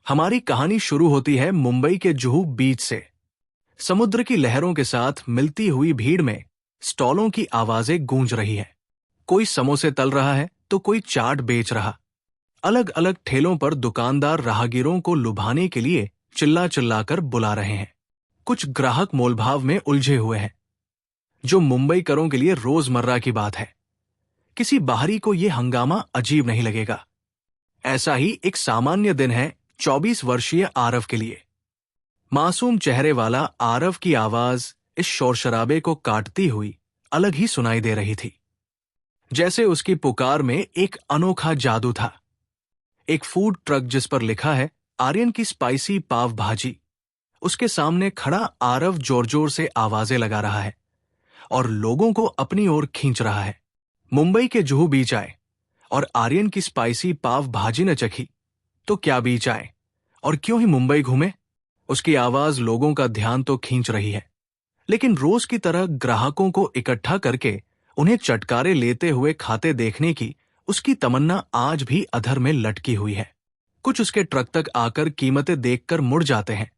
हमारी कहानी शुरू होती है मुंबई के जुहू बीच से। समुद्र की लहरों के साथ मिलती हुई भीड़ में स्टॉलों की आवाजें गूंज रही है। कोई समोसे तल रहा है तो कोई चाट बेच रहा। अलग अलग ठेलों पर दुकानदार राहगीरों को लुभाने के लिए चिल्ला चिल्लाकर बुला रहे हैं। कुछ ग्राहक मोलभाव में उलझे हुए हैं, जो मुंबईकरों के लिए रोजमर्रा की बात है। किसी बाहरी को यह हंगामा अजीब नहीं लगेगा। ऐसा ही एक सामान्य दिन है 24 वर्षीय आरव के लिए। मासूम चेहरे वाला आरव की आवाज इस शोरशराबे को काटती हुई अलग ही सुनाई दे रही थी। जैसे उसकी पुकार में एक अनोखा जादू था। एक फूड ट्रक जिस पर लिखा है आर्यन की स्पाइसी पाव भाजी, उसके सामने खड़ा आरव जोर जोर से आवाजें लगा रहा है और लोगों को अपनी ओर खींच रहा है। मुंबई के जुहू बीच आए और आर्यन की स्पाइसी पाव भाजी न चखी तो क्या बीच आए और क्यों ही मुंबई घूमे। उसकी आवाज लोगों का ध्यान तो खींच रही है, लेकिन रोज की तरह ग्राहकों को इकट्ठा करके उन्हें चटकारे लेते हुए खाते देखने की उसकी तमन्ना आज भी अधर में लटकी हुई है। कुछ उसके ट्रक तक आकर कीमतें देखकर मुड़ जाते हैं,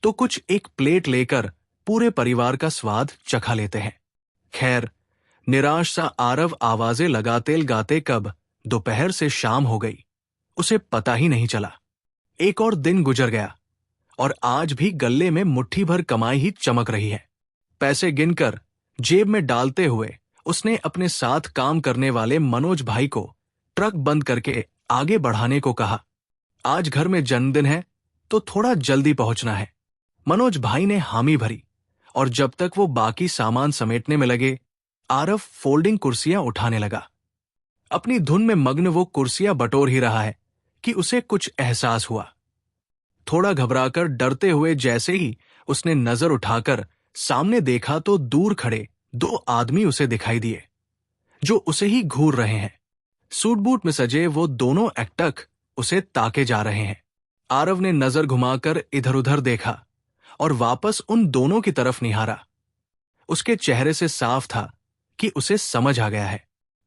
तो कुछ एक प्लेट लेकर पूरे परिवार का स्वाद चखा लेते हैं। खैर, निराश सा आरव आवाजें लगाते लगाते कब दोपहर से शाम हो गई, उसे पता ही नहीं चला। एक और दिन गुजर गया और आज भी गल्ले में मुट्ठी भर कमाई ही चमक रही है। पैसे गिनकर जेब में डालते हुए उसने अपने साथ काम करने वाले मनोज भाई को ट्रक बंद करके आगे बढ़ाने को कहा। आज घर में जन्मदिन है तो थोड़ा जल्दी पहुंचना है। मनोज भाई ने हामी भरी और जब तक वो बाकी सामान समेटने में लगे, आरव फोल्डिंग कुर्सियां उठाने लगा। अपनी धुन में मग्न वो कुर्सियां बटोर ही रहा है कि उसे कुछ एहसास हुआ। थोड़ा घबराकर डरते हुए जैसे ही उसने नजर उठाकर सामने देखा तो दूर खड़े 2 आदमी उसे दिखाई दिए, जो उसे ही घूर रहे हैं। सूट बूट में सजे वो दोनों एकटक उसे ताके जा रहे हैं। आरव ने नजर घुमाकर इधर उधर देखा और वापस उन दोनों की तरफ निहारा। उसके चेहरे से साफ था कि उसे समझ आ गया है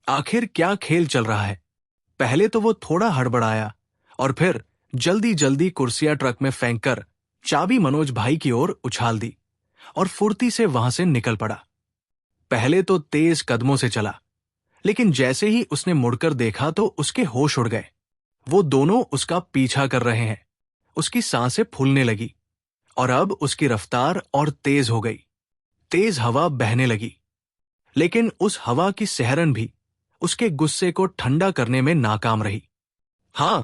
आखिर क्या खेल चल रहा है। पहले तो वो थोड़ा हड़बड़ाया और फिर जल्दी जल्दी कुर्सियां ट्रक में फेंककर चाबी मनोज भाई की ओर उछाल दी और फुर्ती से वहां से निकल पड़ा। पहले तो तेज कदमों से चला, लेकिन जैसे ही उसने मुड़कर देखा तो उसके होश उड़ गए। वो दोनों उसका पीछा कर रहे हैं। उसकी सांसें फूलने लगी और अब उसकी रफ्तार और तेज हो गई। तेज हवा बहने लगी, लेकिन उस हवा की सहरन भी उसके गुस्से को ठंडा करने में नाकाम रही। हां,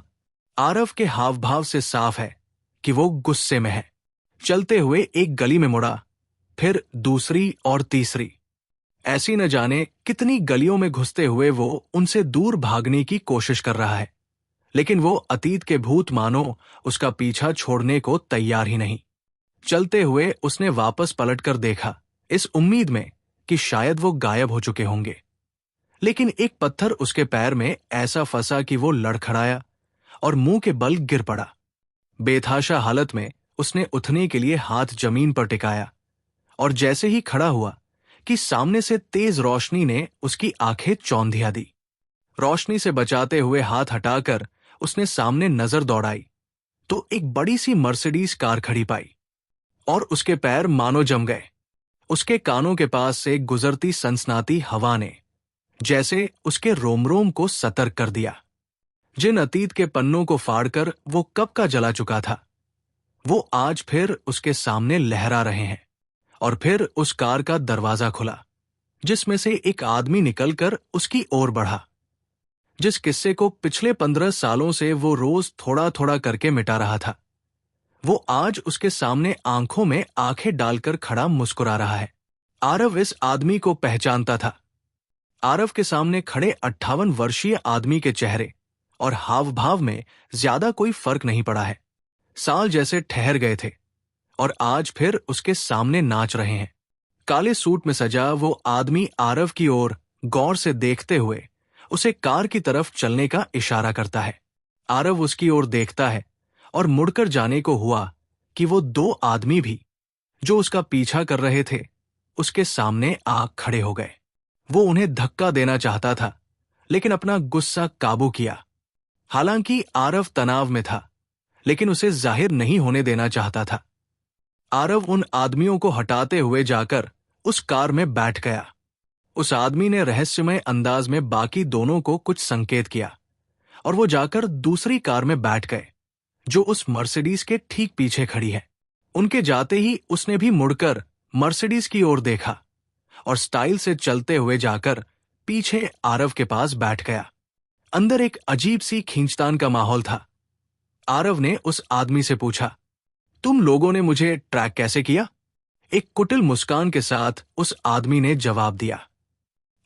आरव के हाव भाव से साफ है कि वो गुस्से में है। चलते हुए एक गली में मुड़ा, फिर दूसरी और तीसरी। ऐसी न जाने कितनी गलियों में घुसते हुए वो उनसे दूर भागने की कोशिश कर रहा है, लेकिन वो अतीत के भूत मानो उसका पीछा छोड़ने को तैयार ही नहीं। चलते हुए उसने वापस पलटकर देखा, इस उम्मीद में कि शायद वो गायब हो चुके होंगे, लेकिन एक पत्थर उसके पैर में ऐसा फंसा कि वो लड़खड़ाया और मुंह के बल गिर पड़ा। बेतहाशा हालत में उसने उठने के लिए हाथ जमीन पर टिकाया और जैसे ही खड़ा हुआ कि सामने से तेज रोशनी ने उसकी आंखें चौंधिया दी। रोशनी से बचाते हुए हाथ हटाकर उसने सामने नजर दौड़ाई तो एक बड़ी सी मर्सिडीज कार खड़ी पाई और उसके पैर मानो जम गए। उसके कानों के पास से गुजरती सनसनाती हवा ने जैसे उसके रोम रोम को सतर्क कर दिया। जिन अतीत के पन्नों को फाड़कर वो कब का जला चुका था, वो आज फिर उसके सामने लहरा रहे हैं। और फिर उस कार का दरवाजा खुला, जिसमें से एक आदमी निकलकर उसकी ओर बढ़ा। जिस किस्से को पिछले 15 सालों से वो रोज थोड़ा थोड़ा करके मिटा रहा था, वो आज उसके सामने आंखों में आंखें डालकर खड़ा मुस्कुरा रहा है। आरव इस आदमी को पहचानता था। आरव के सामने खड़े 58 वर्षीय आदमी के चेहरे और हाव भाव में ज्यादा कोई फर्क नहीं पड़ा है। साल जैसे ठहर गए थे और आज फिर उसके सामने नाच रहे हैं। काले सूट में सजा वो आदमी आरव की ओर गौर से देखते हुए उसे कार की तरफ चलने का इशारा करता है। आरव उसकी ओर देखता है और मुड़कर जाने को हुआ कि वो 2 आदमी भी, जो उसका पीछा कर रहे थे, उसके सामने आ खड़े हो गए। वो उन्हें धक्का देना चाहता था, लेकिन अपना गुस्सा काबू किया। हालांकि आरव तनाव में था, लेकिन उसे जाहिर नहीं होने देना चाहता था। आरव उन आदमियों को हटाते हुए जाकर उस कार में बैठ गया। उस आदमी ने रहस्यमय अंदाज में बाकी दोनों को कुछ संकेत किया और वो जाकर दूसरी कार में बैठ गए, जो उस मर्सिडीज के ठीक पीछे खड़ी है। उनके जाते ही उसने भी मुड़कर मर्सिडीज की ओर देखा और स्टाइल से चलते हुए जाकर पीछे आरव के पास बैठ गया। अंदर एक अजीब सी खींचतान का माहौल था। आरव ने उस आदमी से पूछा, तुम लोगों ने मुझे ट्रैक कैसे किया? एक कुटिल मुस्कान के साथ उस आदमी ने जवाब दिया,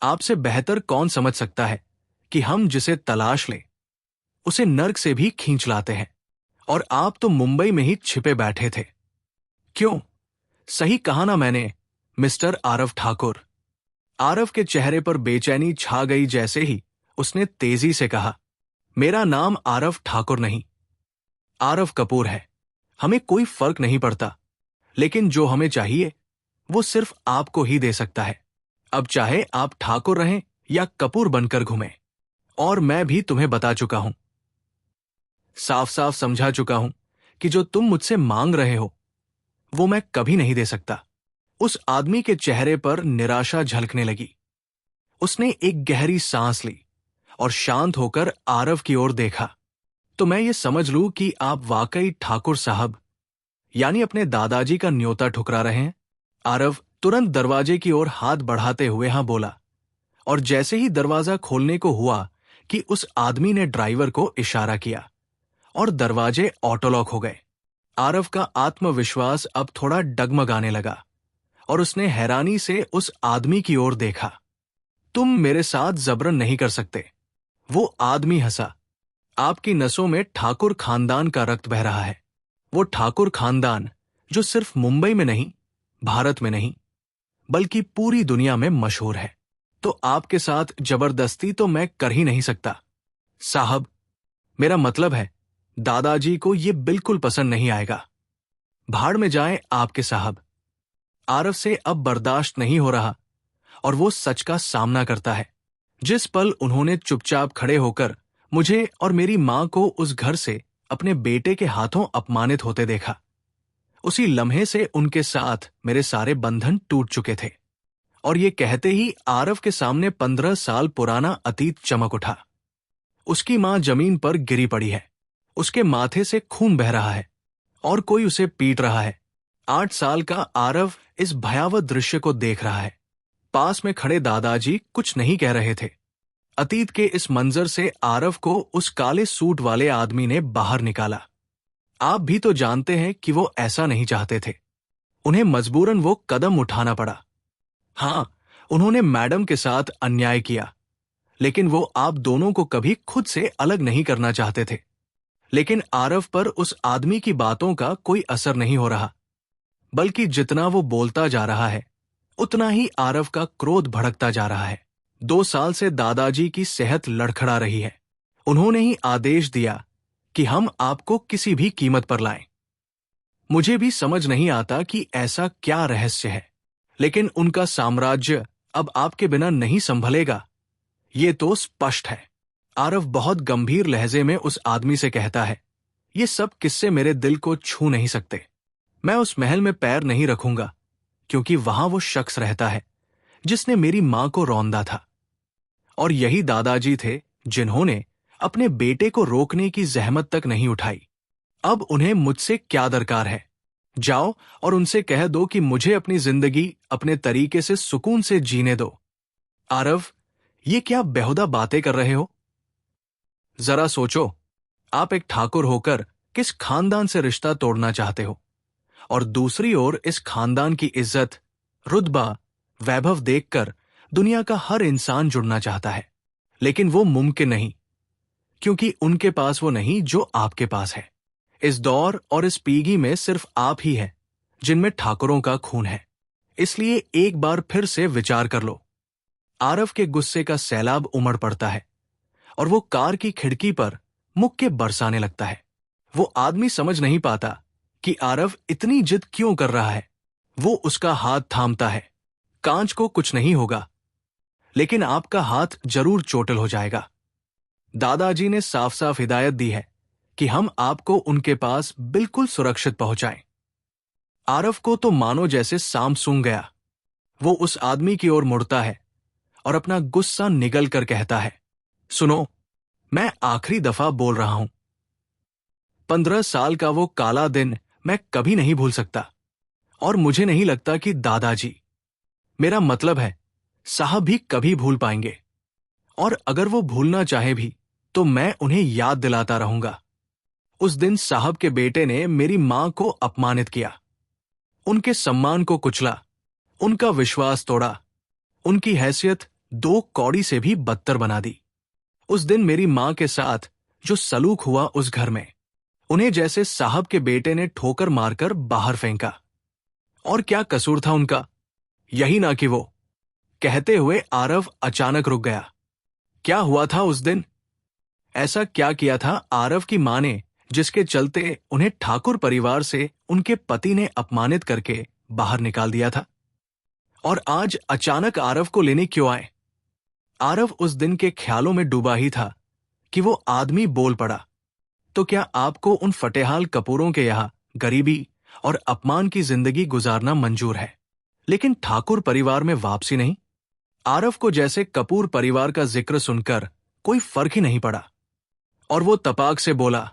आपसे बेहतर कौन समझ सकता है कि हम जिसे तलाश लें उसे नर्क से भी खींच लाते हैं, और आप तो मुंबई में ही छिपे बैठे थे। क्यों, सही कहा ना मैंने, मिस्टर आरव ठाकुर? आरव के चेहरे पर बेचैनी छा गई जैसे ही उसने तेजी से कहा, मेरा नाम आरव ठाकुर नहीं, आरव कपूर है। हमें कोई फर्क नहीं पड़ता, लेकिन जो हमें चाहिए वो सिर्फ आपको ही दे सकता है। अब चाहे आप ठाकुर रहें या कपूर बनकर घूमें। और मैं भी तुम्हें बता चुका हूं, साफ साफ समझा चुका हूं कि जो तुम मुझसे मांग रहे हो वो मैं कभी नहीं दे सकता। उस आदमी के चेहरे पर निराशा झलकने लगी। उसने एक गहरी सांस ली और शांत होकर आरव की ओर देखा। तो मैं ये समझ लूं कि आप वाकई ठाकुर साहब यानी अपने दादाजी का न्योता ठुकरा रहे हैं? आरव तुरंत दरवाजे की ओर हाथ बढ़ाते हुए हां बोला, और जैसे ही दरवाजा खोलने को हुआ कि उस आदमी ने ड्राइवर को इशारा किया और दरवाजे ऑटोलॉक हो गए। आरव का आत्मविश्वास अब थोड़ा डगमगाने लगा और उसने हैरानी से उस आदमी की ओर देखा। तुम मेरे साथ जबरन नहीं कर सकते। वो आदमी हंसा। आपकी नसों में ठाकुर खानदान का रक्त बह रहा है। वो ठाकुर खानदान जो सिर्फ मुंबई में नहीं, भारत में नहीं, बल्कि पूरी दुनिया में मशहूर है। तो आपके साथ जबरदस्ती तो मैं कर ही नहीं सकता साहब। मेरा मतलब है, दादाजी को ये बिल्कुल पसंद नहीं आएगा। भाड़ में जाएं आपके साहब। आरव से अब बर्दाश्त नहीं हो रहा और वो सच का सामना करता है। जिस पल उन्होंने चुपचाप खड़े होकर मुझे और मेरी मां को उस घर से अपने बेटे के हाथों अपमानित होते देखा, उसी लम्हे से उनके साथ मेरे सारे बंधन टूट चुके थे। और ये कहते ही आरव के सामने 15 साल पुराना अतीत चमक उठा। उसकी मां जमीन पर गिरी पड़ी है। उसके माथे से खून बह रहा है और कोई उसे पीट रहा है। 8 साल का आरव इस भयावह दृश्य को देख रहा है। पास में खड़े दादाजी कुछ नहीं कह रहे थे। अतीत के इस मंजर से आरव को उस काले सूट वाले आदमी ने बाहर निकाला। आप भी तो जानते हैं कि वो ऐसा नहीं चाहते थे। उन्हें मजबूरन वो कदम उठाना पड़ा। हां, उन्होंने मैडम के साथ अन्याय किया, लेकिन वो आप दोनों को कभी खुद से अलग नहीं करना चाहते थे। लेकिन आरव पर उस आदमी की बातों का कोई असर नहीं हो रहा, बल्कि जितना वो बोलता जा रहा है उतना ही आरव का क्रोध भड़कता जा रहा है। 2 साल से दादाजी की सेहत लड़खड़ा रही है। उन्होंने ही आदेश दिया कि हम आपको किसी भी कीमत पर लाएं। मुझे भी समझ नहीं आता कि ऐसा क्या रहस्य है, लेकिन उनका साम्राज्य अब आपके बिना नहीं संभलेगा, ये तो स्पष्ट है। आरव बहुत गंभीर लहजे में उस आदमी से कहता है, ये सब किस्से मेरे दिल को छू नहीं सकते। मैं उस महल में पैर नहीं रखूंगा, क्योंकि वहां वो शख्स रहता है जिसने मेरी मां को रौंदा था। और यही दादाजी थे जिन्होंने अपने बेटे को रोकने की जहमत तक नहीं उठाई। अब उन्हें मुझसे क्या दरकार है? जाओ और उनसे कह दो कि मुझे अपनी जिंदगी अपने तरीके से सुकून से जीने दो। आरव, ये क्या बेहुदा बातें कर रहे हो? जरा सोचो, आप एक ठाकुर होकर किस खानदान से रिश्ता तोड़ना चाहते हो, और दूसरी ओर इस खानदान की इज्जत, रुतबा, वैभव देखकर दुनिया का हर इंसान जुड़ना चाहता है। लेकिन वो मुमकिन नहीं, क्योंकि उनके पास वो नहीं जो आपके पास है। इस दौर और इस पीढ़ी में सिर्फ आप ही हैं जिनमें ठाकुरों का खून है। इसलिए एक बार फिर से विचार कर लो। आरव के गुस्से का सैलाब उमड़ पड़ता है और वो कार की खिड़की पर मुक्के बरसाने लगता है। वो आदमी समझ नहीं पाता कि आरव इतनी जिद क्यों कर रहा है। वो उसका हाथ थामता है। कांच को कुछ नहीं होगा, लेकिन आपका हाथ जरूर चोटिल हो जाएगा। दादाजी ने साफ साफ हिदायत दी है कि हम आपको उनके पास बिल्कुल सुरक्षित पहुंचाएं। आरव को तो मानो जैसे सांप सूंघ गया। वो उस आदमी की ओर मुड़ता है और अपना गुस्सा निगल कर कहता है, सुनो, मैं आखिरी दफा बोल रहा हूं। 15 साल का वो काला दिन मैं कभी नहीं भूल सकता, और मुझे नहीं लगता कि दादाजी, मेरा मतलब है साहब, भी कभी भूल पाएंगे। और अगर वो भूलना चाहे भी तो मैं उन्हें याद दिलाता रहूंगा। उस दिन साहब के बेटे ने मेरी मां को अपमानित किया, उनके सम्मान को कुचला, उनका विश्वास तोड़ा, उनकी हैसियत 2 कौड़ी से भी बदतर बना दी। उस दिन मेरी मां के साथ जो सलूक हुआ उस घर में, उन्हें जैसे साहब के बेटे ने ठोकर मारकर बाहर फेंका। और क्या कसूर था उनका? यही ना कि वो, कहते हुए आरव अचानक रुक गया। क्या हुआ था उस दिन? ऐसा क्या किया था आरव की मां ने जिसके चलते उन्हें ठाकुर परिवार से उनके पति ने अपमानित करके बाहर निकाल दिया था? और आज अचानक आरव को लेने क्यों आए? आरव उस दिन के ख्यालों में डूबा ही था कि वो आदमी बोल पड़ा, तो क्या आपको उन फटेहाल कपूरों के यहां गरीबी और अपमान की जिंदगी गुजारना मंजूर है, लेकिन ठाकुर परिवार में वापसी नहीं? आरव को जैसे कपूर परिवार का जिक्र सुनकर कोई फर्क ही नहीं पड़ा, और वो तपाक से बोला,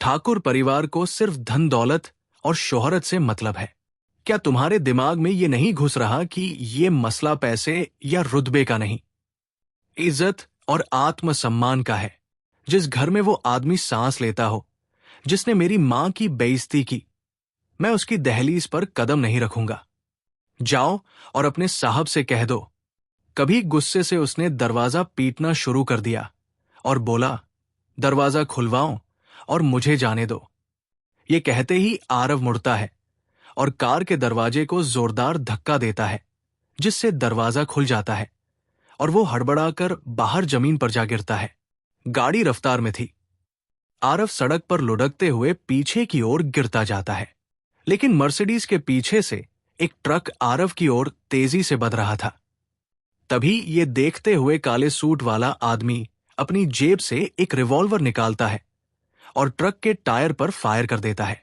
ठाकुर परिवार को सिर्फ धन दौलत और शोहरत से मतलब है। क्या तुम्हारे दिमाग में ये नहीं घुस रहा कि ये मसला पैसे या रुतबे का नहीं, इज्जत और आत्मसम्मान का है? जिस घर में वो आदमी सांस लेता हो, जिसने मेरी मां की बेइज्जती की, मैं उसकी दहलीज पर कदम नहीं रखूंगा। जाओ और अपने साहब से कह दो। कभी गुस्से से उसने दरवाजा पीटना शुरू कर दिया और बोला, दरवाजा खुलवाओ और मुझे जाने दो। ये कहते ही आरव मुड़ता है और कार के दरवाजे को जोरदार धक्का देता है, जिससे दरवाजा खुल जाता है और वो हड़बड़ाकर बाहर जमीन पर जा गिरता है। गाड़ी रफ्तार में थी। आरव सड़क पर लुढ़कते हुए पीछे की ओर गिरता जाता है, लेकिन मर्सिडीज के पीछे से एक ट्रक आरव की ओर तेजी से बढ़ रहा था। तभी ये देखते हुए काले सूट वाला आदमी अपनी जेब से एक रिवॉल्वर निकालता है और ट्रक के टायर पर फायर कर देता है।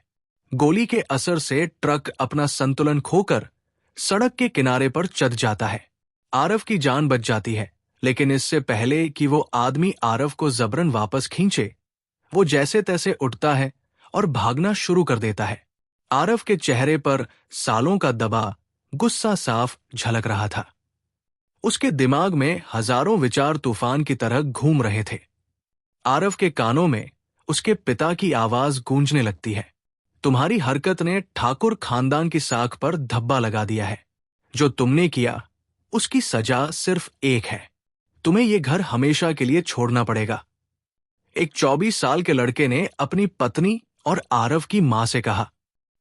गोली के असर से ट्रक अपना संतुलन खोकर सड़क के किनारे पर चढ़ जाता है। आरव की जान बच जाती है, लेकिन इससे पहले कि वो आदमी आरव को जबरन वापस खींचे, वो जैसे तैसे उठता है और भागना शुरू कर देता है। आरव के चेहरे पर सालों का दबा गुस्सा साफ झलक रहा था। उसके दिमाग में हजारों विचार तूफान की तरह घूम रहे थे। आरव के कानों में उसके पिता की आवाज गूंजने लगती है, तुम्हारी हरकत ने ठाकुर खानदान की साख पर धब्बा लगा दिया है। जो तुमने किया उसकी सजा सिर्फ एक है, तुम्हें ये घर हमेशा के लिए छोड़ना पड़ेगा। एक 24 साल के लड़के ने अपनी पत्नी और आरव की मां से कहा।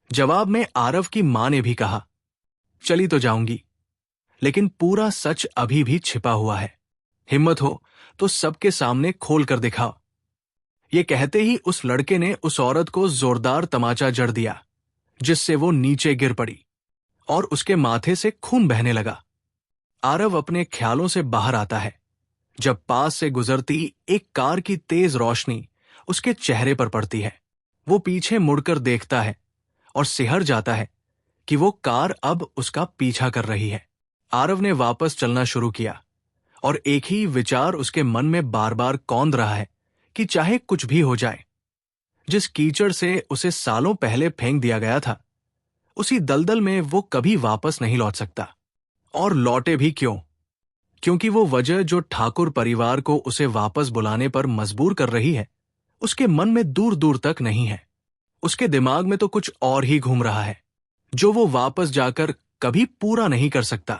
जवाब में आरव की मां ने भी कहा, चली तो जाऊंगी, लेकिन पूरा सच अभी भी छिपा हुआ है। हिम्मत हो तो सबके सामने खोल कर दिखाओ। ये कहते ही उस लड़के ने उस औरत को जोरदार तमाचा जड़ दिया, जिससे वो नीचे गिर पड़ी और उसके माथे से खून बहने लगा। आरव अपने ख्यालों से बाहर आता है जब पास से गुजरती एक कार की तेज रोशनी उसके चेहरे पर पड़ती है। वो पीछे मुड़कर देखता है और सिहर जाता है कि वो कार अब उसका पीछा कर रही है। आरव ने वापस चलना शुरू किया और एक ही विचार उसके मन में बार बार कौंध रहा है कि चाहे कुछ भी हो जाए, जिस कीचड़ से उसे सालों पहले फेंक दिया गया था, उसी दलदल में वो कभी वापस नहीं लौट सकता। और लौटे भी क्यों? क्योंकि वो वजह जो ठाकुर परिवार को उसे वापस बुलाने पर मजबूर कर रही है, उसके मन में दूर दूर तक नहीं है। उसके दिमाग में तो कुछ और ही घूम रहा है, जो वो वापस जाकर कभी पूरा नहीं कर सकता।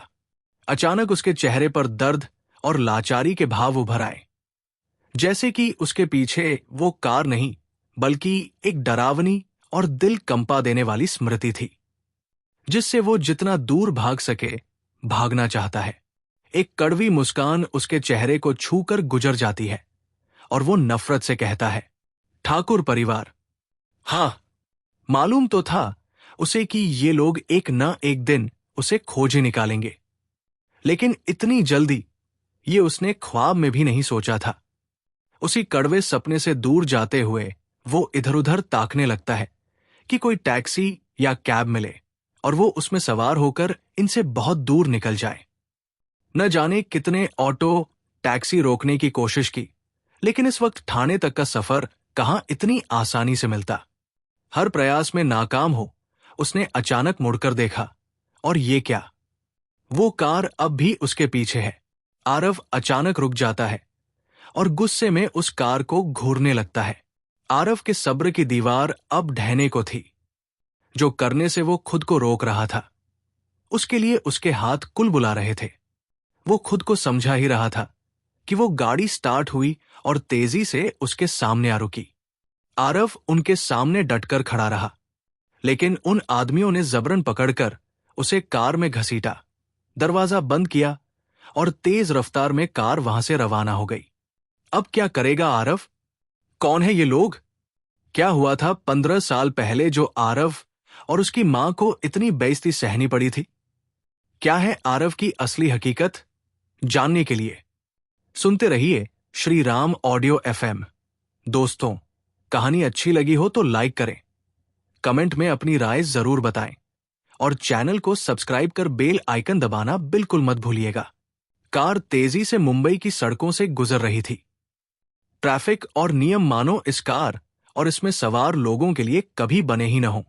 अचानक उसके चेहरे पर दर्द और लाचारी के भाव उभर आए, जैसे कि उसके पीछे वो कार नहीं बल्कि एक डरावनी और दिल कंपा देने वाली स्मृति थी, जिससे वो जितना दूर भाग सके भागना चाहता है। एक कड़वी मुस्कान उसके चेहरे को छूकर गुजर जाती है और वो नफरत से कहता है, ठाकुर परिवार। हां, मालूम तो था उसे कि ये लोग एक न एक दिन उसे खोज ही निकालेंगे, लेकिन इतनी जल्दी ये उसने ख्वाब में भी नहीं सोचा था। उसी कड़वे सपने से दूर जाते हुए वो इधर उधर ताकने लगता है कि कोई टैक्सी या कैब मिले और वो उसमें सवार होकर इनसे बहुत दूर निकल जाए। न जाने कितने ऑटो टैक्सी रोकने की कोशिश की, लेकिन इस वक्त ठाणे तक का सफर कहां इतनी आसानी से मिलता। हर प्रयास में नाकाम हो उसने अचानक मुड़कर देखा, और ये क्या, वो कार अब भी उसके पीछे है। आरव अचानक रुक जाता है और गुस्से में उस कार को घूरने लगता है। आरव के सब्र की दीवार अब ढहने को थी। जो करने से वो खुद को रोक रहा था, उसके लिए उसके हाथ कुलबुला रहे थे। वो खुद को समझा ही रहा था कि वो गाड़ी स्टार्ट हुई और तेजी से उसके सामने आ रुकी। आरव उनके सामने डटकर खड़ा रहा, लेकिन उन आदमियों ने जबरन पकड़कर उसे कार में घसीटा, दरवाजा बंद किया और तेज रफ्तार में कार वहां से रवाना हो गई। अब क्या करेगा आरव? कौन है ये लोग? क्या हुआ था 15 साल पहले जो आरव और उसकी मां को इतनी बेइज्जती सहनी पड़ी थी? क्या है आरव की असली हकीकत? जानने के लिए सुनते रहिए श्री राम ऑडियो FM। दोस्तों, कहानी अच्छी लगी हो तो लाइक करें, कमेंट में अपनी राय जरूर बताएं और चैनल को सब्सक्राइब कर बेल आइकन दबाना बिल्कुल मत भूलिएगा। कार तेजी से मुंबई की सड़कों से गुजर रही थी। ट्रैफिक और नियम मानो इस कार और इसमें सवार लोगों के लिए कभी बने ही न हो।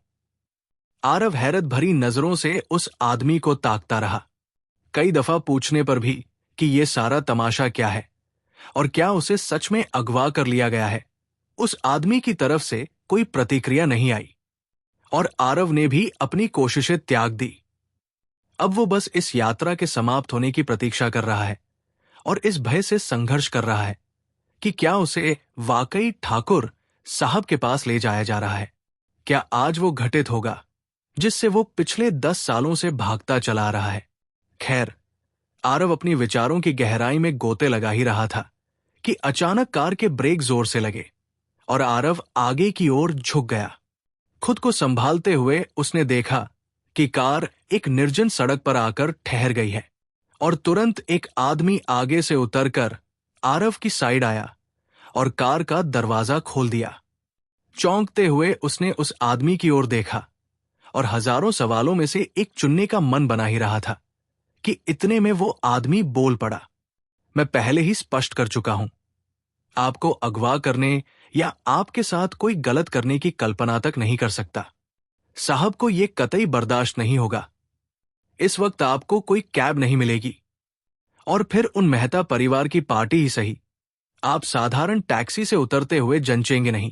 आरव हैरत भरी नजरों से उस आदमी को ताकता रहा, कई दफा पूछने पर भी कि ये सारा तमाशा क्या है और क्या उसे सच में अगवा कर लिया गया है। उस आदमी की तरफ से कोई प्रतिक्रिया नहीं आई और आरव ने भी अपनी कोशिशें त्याग दी। अब वो बस इस यात्रा के समाप्त होने की प्रतीक्षा कर रहा है और इस भय से संघर्ष कर रहा है कि क्या उसे वाकई ठाकुर साहब के पास ले जाया जा रहा है। क्या आज वो घटित होगा जिससे वो पिछले 10 सालों से भागता चला आ रहा है? खैर, आरव अपनी विचारों की गहराई में गोते लगा ही रहा था कि अचानक कार के ब्रेक जोर से लगे और आरव आगे की ओर झुक गया। खुद को संभालते हुए उसने देखा कि कार एक निर्जन सड़क पर आकर ठहर गई है और तुरंत एक आदमी आगे से उतरकर आरव की साइड आया और कार का दरवाजा खोल दिया। चौंकते हुए उसने उस आदमी की ओर देखा और हजारों सवालों में से एक चुनने का मन बना ही रहा था कि इतने में वो आदमी बोल पड़ा, मैं पहले ही स्पष्ट कर चुका हूं, आपको अगवा करने या आपके साथ कोई गलत करने की कल्पना तक नहीं कर सकता। साहब को यह कतई बर्दाश्त नहीं होगा। इस वक्त आपको कोई कैब नहीं मिलेगी और फिर उन मेहता परिवार की पार्टी ही सही, आप साधारण टैक्सी से उतरते हुए जंचेंगे नहीं।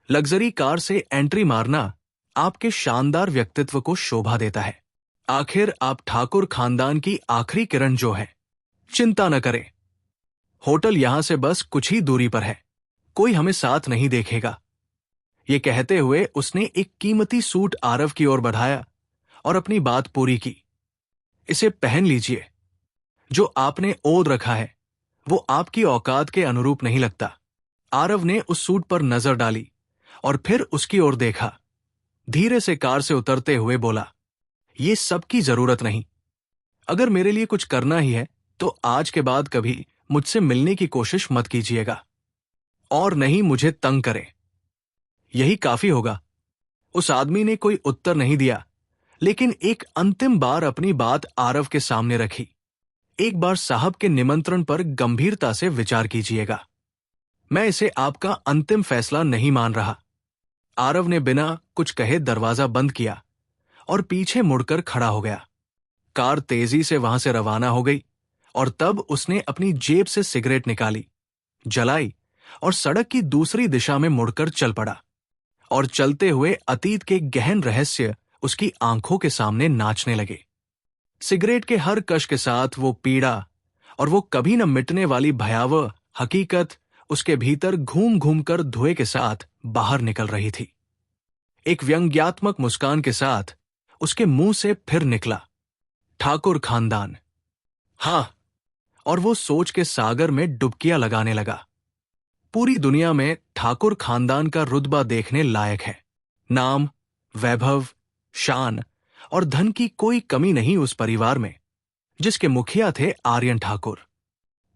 लग्जरी कार से एंट्री मारना आपके शानदार व्यक्तित्व को शोभा देता है। आखिर आप ठाकुर खानदान की आखिरी किरण जो है। चिंता न करें, होटल यहां से बस कुछ ही दूरी पर है, कोई हमें साथ नहीं देखेगा। ये कहते हुए उसने एक कीमती सूट आरव की ओर बढ़ाया और अपनी बात पूरी की। इसे पहन लीजिए, जो आपने ओढ़ रखा है वो आपकी औकात के अनुरूप नहीं लगता। आरव ने उस सूट पर नजर डाली और फिर उसकी ओर देखा। धीरे से कार से उतरते हुए बोला, ये सब की जरूरत नहीं। अगर मेरे लिए कुछ करना ही है तो आज के बाद कभी मुझसे मिलने की कोशिश मत कीजिएगा और नहीं मुझे तंग करें, यही काफी होगा। उस आदमी ने कोई उत्तर नहीं दिया, लेकिन एक अंतिम बार अपनी बात आरव के सामने रखी। एक बार साहब के निमंत्रण पर गंभीरता से विचार कीजिएगा, मैं इसे आपका अंतिम फैसला नहीं मान रहा। आरव ने बिना कुछ कहे दरवाजा बंद किया और पीछे मुड़कर खड़ा हो गया। कार तेजी से वहां से रवाना हो गई और तब उसने अपनी जेब से सिगरेट निकाली, जलाई और सड़क की दूसरी दिशा में मुड़कर चल पड़ा। और चलते हुए अतीत के गहन रहस्य उसकी आंखों के सामने नाचने लगे। सिगरेट के हर कश के साथ वो पीड़ा और वो कभी न मिटने वाली भयावह हकीकत उसके भीतर घूम घूम कर धुएं के साथ बाहर निकल रही थी। एक व्यंग्यात्मक मुस्कान के साथ उसके मुंह से फिर निकला, ठाकुर खानदान। हां, और वो सोच के सागर में डुबकियां लगाने लगा। पूरी दुनिया में ठाकुर खानदान का रुतबा देखने लायक है। नाम, वैभव, शान और धन की कोई कमी नहीं उस परिवार में, जिसके मुखिया थे आर्यन ठाकुर,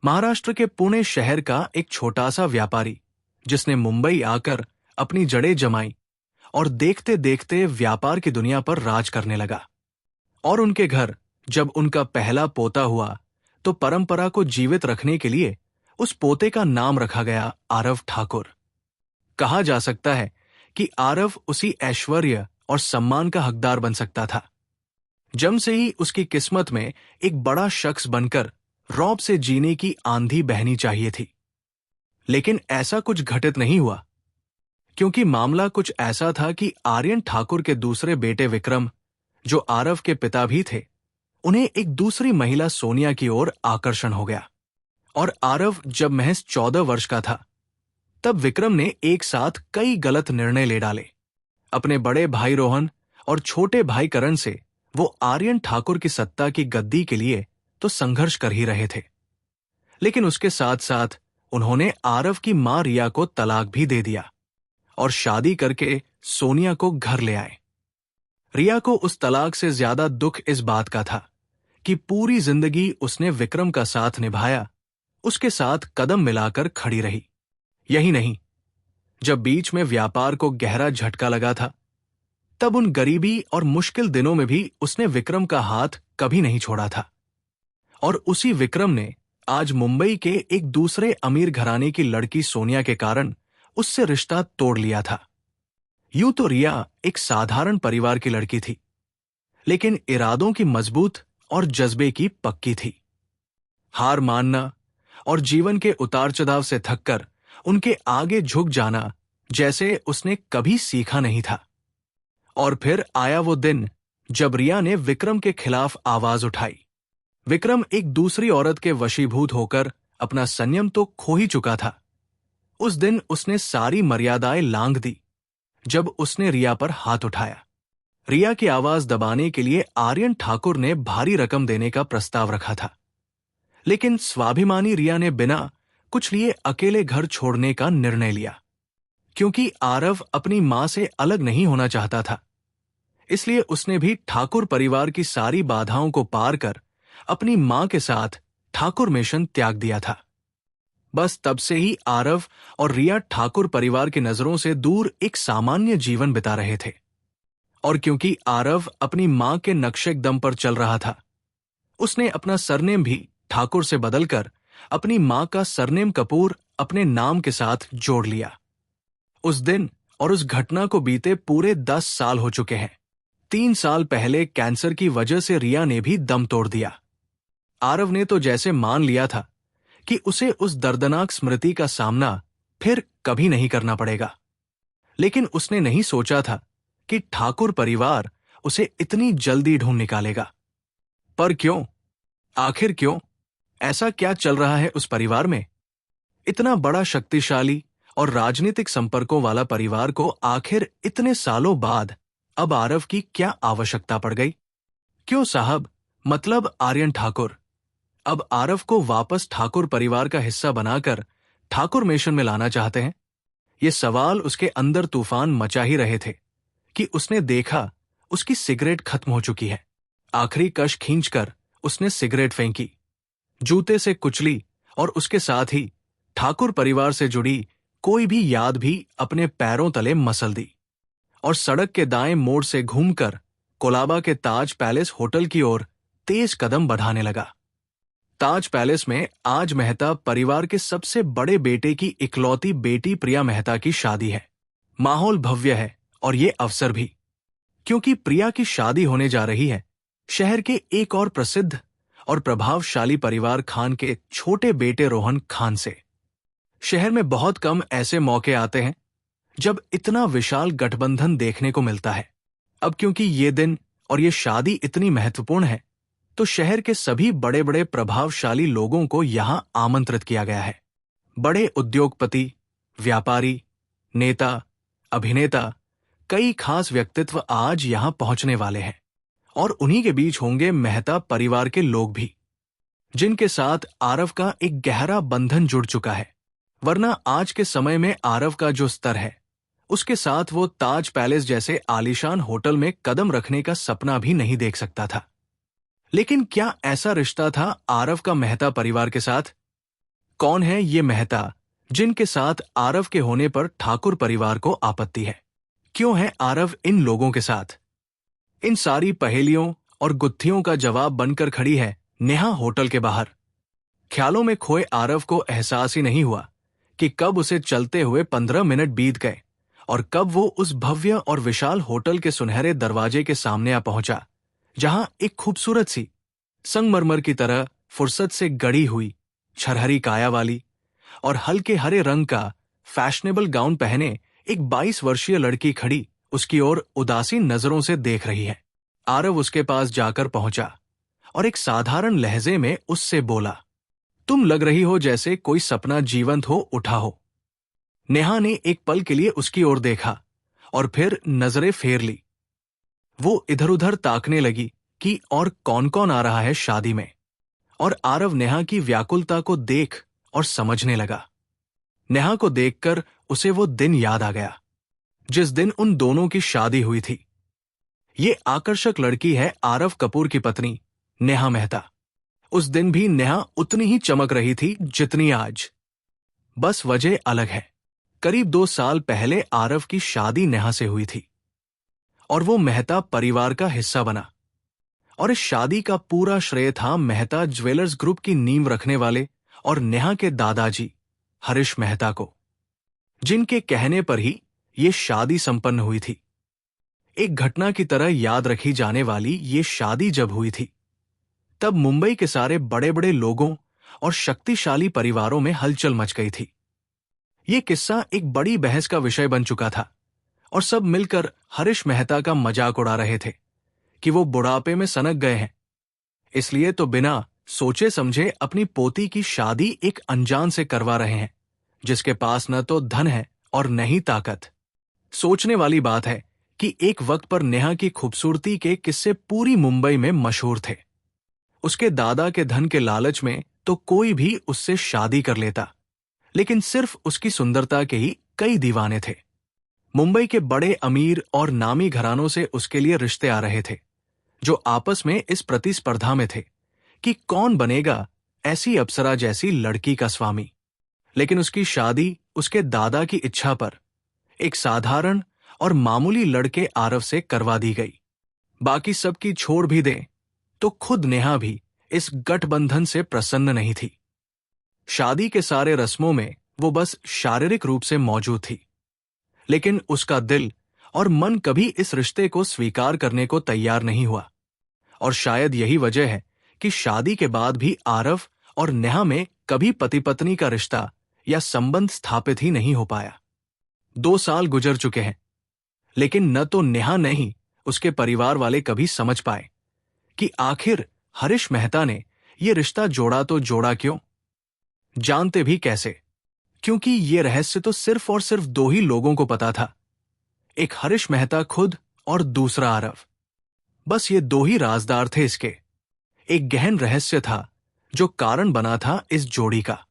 महाराष्ट्र के पुणे शहर का एक छोटा सा व्यापारी जिसने मुंबई आकर अपनी जड़ें जमाई और देखते देखते व्यापार की दुनिया पर राज करने लगा। और उनके घर जब उनका पहला पोता हुआ तो परंपरा को जीवित रखने के लिए उस पोते का नाम रखा गया आरव ठाकुर। कहा जा सकता है कि आरव उसी ऐश्वर्य और सम्मान का हकदार बन सकता था। जन्म से ही उसकी किस्मत में एक बड़ा शख्स बनकर रौब से जीने की आंधी बहनी चाहिए थी। लेकिन ऐसा कुछ घटित नहीं हुआ, क्योंकि मामला कुछ ऐसा था कि आर्यन ठाकुर के दूसरे बेटे विक्रम, जो आरव के पिता भी थे, उन्हें एक दूसरी महिला सोनिया की ओर आकर्षण हो गया। और आरव जब महज 14 वर्ष का था, तब विक्रम ने एक साथ कई गलत निर्णय ले डाले। अपने बड़े भाई रोहन और छोटे भाई करण से वो आर्यन ठाकुर की सत्ता की गद्दी के लिए तो संघर्ष कर ही रहे थे, लेकिन उसके साथ साथ उन्होंने आरव की मां रिया को तलाक भी दे दिया और शादी करके सोनिया को घर ले आए। रिया को उस तलाक से ज्यादा दुख इस बात का था कि पूरी जिंदगी उसने विक्रम का साथ निभाया, उसके साथ कदम मिलाकर खड़ी रही। यही नहीं, जब बीच में व्यापार को गहरा झटका लगा था, तब उन गरीबी और मुश्किल दिनों में भी उसने विक्रम का हाथ कभी नहीं छोड़ा था। और उसी विक्रम ने आज मुंबई के एक दूसरे अमीर घराने की लड़की सोनिया के कारण उससे रिश्ता तोड़ लिया था। यूं तो रिया एक साधारण परिवार की लड़की थी, लेकिन इरादों की मजबूत और जज्बे की पक्की थी। हार मानना और जीवन के उतार चढ़ाव से थककर उनके आगे झुक जाना जैसे उसने कभी सीखा नहीं था। और फिर आया वो दिन जब रिया ने विक्रम के खिलाफ आवाज उठाई। विक्रम एक दूसरी औरत के वशीभूत होकर अपना संयम तो खो ही चुका था। उस दिन उसने सारी मर्यादाएं लांघ दी जब उसने रिया पर हाथ उठाया। रिया की आवाज दबाने के लिए आर्यन ठाकुर ने भारी रकम देने का प्रस्ताव रखा था, लेकिन स्वाभिमानी रिया ने बिना कुछ लिए अकेले घर छोड़ने का निर्णय लिया। क्योंकि आरव अपनी मां से अलग नहीं होना चाहता था, इसलिए उसने भी ठाकुर परिवार की सारी बाधाओं को पार कर अपनी मां के साथ ठाकुर मिशन त्याग दिया था। बस तब से ही आरव और रिया ठाकुर परिवार की नजरों से दूर एक सामान्य जीवन बिता रहे थे। और क्योंकि आरव अपनी मां के नक्शेकदम पर चल रहा था, उसने अपना सरनेम भी ठाकुर से बदलकर अपनी मां का सरनेम कपूर अपने नाम के साथ जोड़ लिया। उस दिन और उस घटना को बीते पूरे 10 साल हो चुके हैं। 3 साल पहले कैंसर की वजह से रिया ने भी दम तोड़ दिया। आरव ने तो जैसे मान लिया था कि उसे उस दर्दनाक स्मृति का सामना फिर कभी नहीं करना पड़ेगा, लेकिन उसने नहीं सोचा था कि ठाकुर परिवार उसे इतनी जल्दी ढूंढ निकालेगा। पर क्यों? आखिर क्यों? ऐसा क्या चल रहा है उस परिवार में? इतना बड़ा शक्तिशाली और राजनीतिक संपर्कों वाला परिवार को आखिर इतने सालों बाद अब आरव की क्या आवश्यकता पड़ गई? क्यों साहब, मतलब आर्यन ठाकुर अब आरव को वापस ठाकुर परिवार का हिस्सा बनाकर ठाकुर मिशन में लाना चाहते हैं? ये सवाल उसके अंदर तूफान मचा ही रहे थे कि उसने देखा उसकी सिगरेट खत्म हो चुकी है। आखिरी कश खींचकर उसने सिगरेट फेंकी, जूते से कुचली और उसके साथ ही ठाकुर परिवार से जुड़ी कोई भी याद भी अपने पैरों तले मसल दी और सड़क के दाएं मोड़ से घूमकर कोलाबा के ताज पैलेस होटल की ओर तेज कदम बढ़ाने लगा। ताज पैलेस में आज मेहता परिवार के सबसे बड़े बेटे की इकलौती बेटी प्रिया मेहता की शादी है। माहौल भव्य है और ये अवसर भी, क्योंकि प्रिया की शादी होने जा रही है शहर के एक और प्रसिद्ध और प्रभावशाली परिवार खान के छोटे बेटे रोहन खान से। शहर में बहुत कम ऐसे मौके आते हैं जब इतना विशाल गठबंधन देखने को मिलता है। अब क्योंकि ये दिन और ये शादी इतनी महत्वपूर्ण है, तो शहर के सभी बड़े बड़े प्रभावशाली लोगों को यहां आमंत्रित किया गया है। बड़े उद्योगपति, व्यापारी, नेता, अभिनेता, कई खास व्यक्तित्व आज यहां पहुंचने वाले हैं और उन्हीं के बीच होंगे मेहता परिवार के लोग भी, जिनके साथ आरव का एक गहरा बंधन जुड़ चुका है। वरना आज के समय में आरव का जो स्तर है, उसके साथ वो ताज पैलेस जैसे आलीशान होटल में कदम रखने का सपना भी नहीं देख सकता था। लेकिन क्या ऐसा रिश्ता था आरव का मेहता परिवार के साथ? कौन है ये मेहता जिनके साथ आरव के होने पर ठाकुर परिवार को आपत्ति है। क्यों है आरव इन लोगों के साथ? इन सारी पहेलियों और गुत्थियों का जवाब बनकर खड़ी है नेहा होटल के बाहर। ख्यालों में खोए आरव को एहसास ही नहीं हुआ कि कब उसे चलते हुए 15 मिनट बीत गए और कब वो उस भव्य और विशाल होटल के सुनहरे दरवाजे के सामने आ पहुंचा, जहां एक खूबसूरत सी संगमरमर की तरह फुर्सत से गढ़ी हुई छरहरी काया वाली और हल्के हरे रंग का फैशनेबल गाउन पहने एक 22 वर्षीय लड़की खड़ी उसकी ओर उदासीन नजरों से देख रही है। आरव उसके पास जाकर पहुंचा और एक साधारण लहजे में उससे बोला, तुम लग रही हो जैसे कोई सपना जीवंत हो उठा हो। नेहा ने एक पल के लिए उसकी ओर देखा और फिर नजरें फेर ली। वो इधर उधर ताकने लगी कि और कौन कौन आ रहा है शादी में, और आरव नेहा की व्याकुलता को देख और समझने लगा। नेहा को देखकर उसे वो दिन याद आ गया जिस दिन उन दोनों की शादी हुई थी। ये आकर्षक लड़की है आरव कपूर की पत्नी नेहा मेहता। उस दिन भी नेहा उतनी ही चमक रही थी जितनी आज, बस वजह अलग है। करीब 2 साल पहले आरव की शादी नेहा से हुई थी और वो मेहता परिवार का हिस्सा बना, और इस शादी का पूरा श्रेय था मेहता ज्वेलर्स ग्रुप की नींव रखने वाले और नेहा के दादाजी हरीश मेहता को, जिनके कहने पर ही ये शादी संपन्न हुई थी। एक घटना की तरह याद रखी जाने वाली ये शादी जब हुई थी, तब मुंबई के सारे बड़े बड़े लोगों और शक्तिशाली परिवारों में हलचल मच गई थी। ये किस्सा एक बड़ी बहस का विषय बन चुका था और सब मिलकर हरीश मेहता का मजाक उड़ा रहे थे कि वो बुढ़ापे में सनक गए हैं, इसलिए तो बिना सोचे समझे अपनी पोती की शादी एक अनजान से करवा रहे हैं जिसके पास न तो धन है और न ही ताकत। सोचने वाली बात है कि एक वक्त पर नेहा की खूबसूरती के किस्से पूरी मुंबई में मशहूर थे। उसके दादा के धन के लालच में तो कोई भी उससे शादी कर लेता, लेकिन सिर्फ उसकी सुंदरता के ही कई दीवाने थे। मुंबई के बड़े अमीर और नामी घरानों से उसके लिए रिश्ते आ रहे थे, जो आपस में इस प्रतिस्पर्धा में थे कि कौन बनेगा ऐसी अप्सरा जैसी लड़की का स्वामी। लेकिन उसकी शादी उसके दादा की इच्छा पर एक साधारण और मामूली लड़के आरव से करवा दी गई। बाकी सबकी छोड़ भी दें तो खुद नेहा भी इस गठबंधन से प्रसन्न नहीं थी। शादी के सारे रस्मों में वो बस शारीरिक रूप से मौजूद थी, लेकिन उसका दिल और मन कभी इस रिश्ते को स्वीकार करने को तैयार नहीं हुआ। और शायद यही वजह है कि शादी के बाद भी आरव और नेहा में कभी पति पत्नी का रिश्ता या संबंध स्थापित ही नहीं हो पाया। 2 साल गुजर चुके हैं, लेकिन न तो नेहा ने ही उसके परिवार वाले कभी समझ पाए कि आखिर हरीश मेहता ने ये रिश्ता जोड़ा तो जोड़ा क्यों, जानते भी कैसे, क्योंकि ये रहस्य तो सिर्फ और सिर्फ 2 ही लोगों को पता था, एक हरीश मेहता खुद और दूसरा आरव। बस ये 2 ही राजदार थे इसके। एक गहन रहस्य था जो कारण बना था इस जोड़ी का।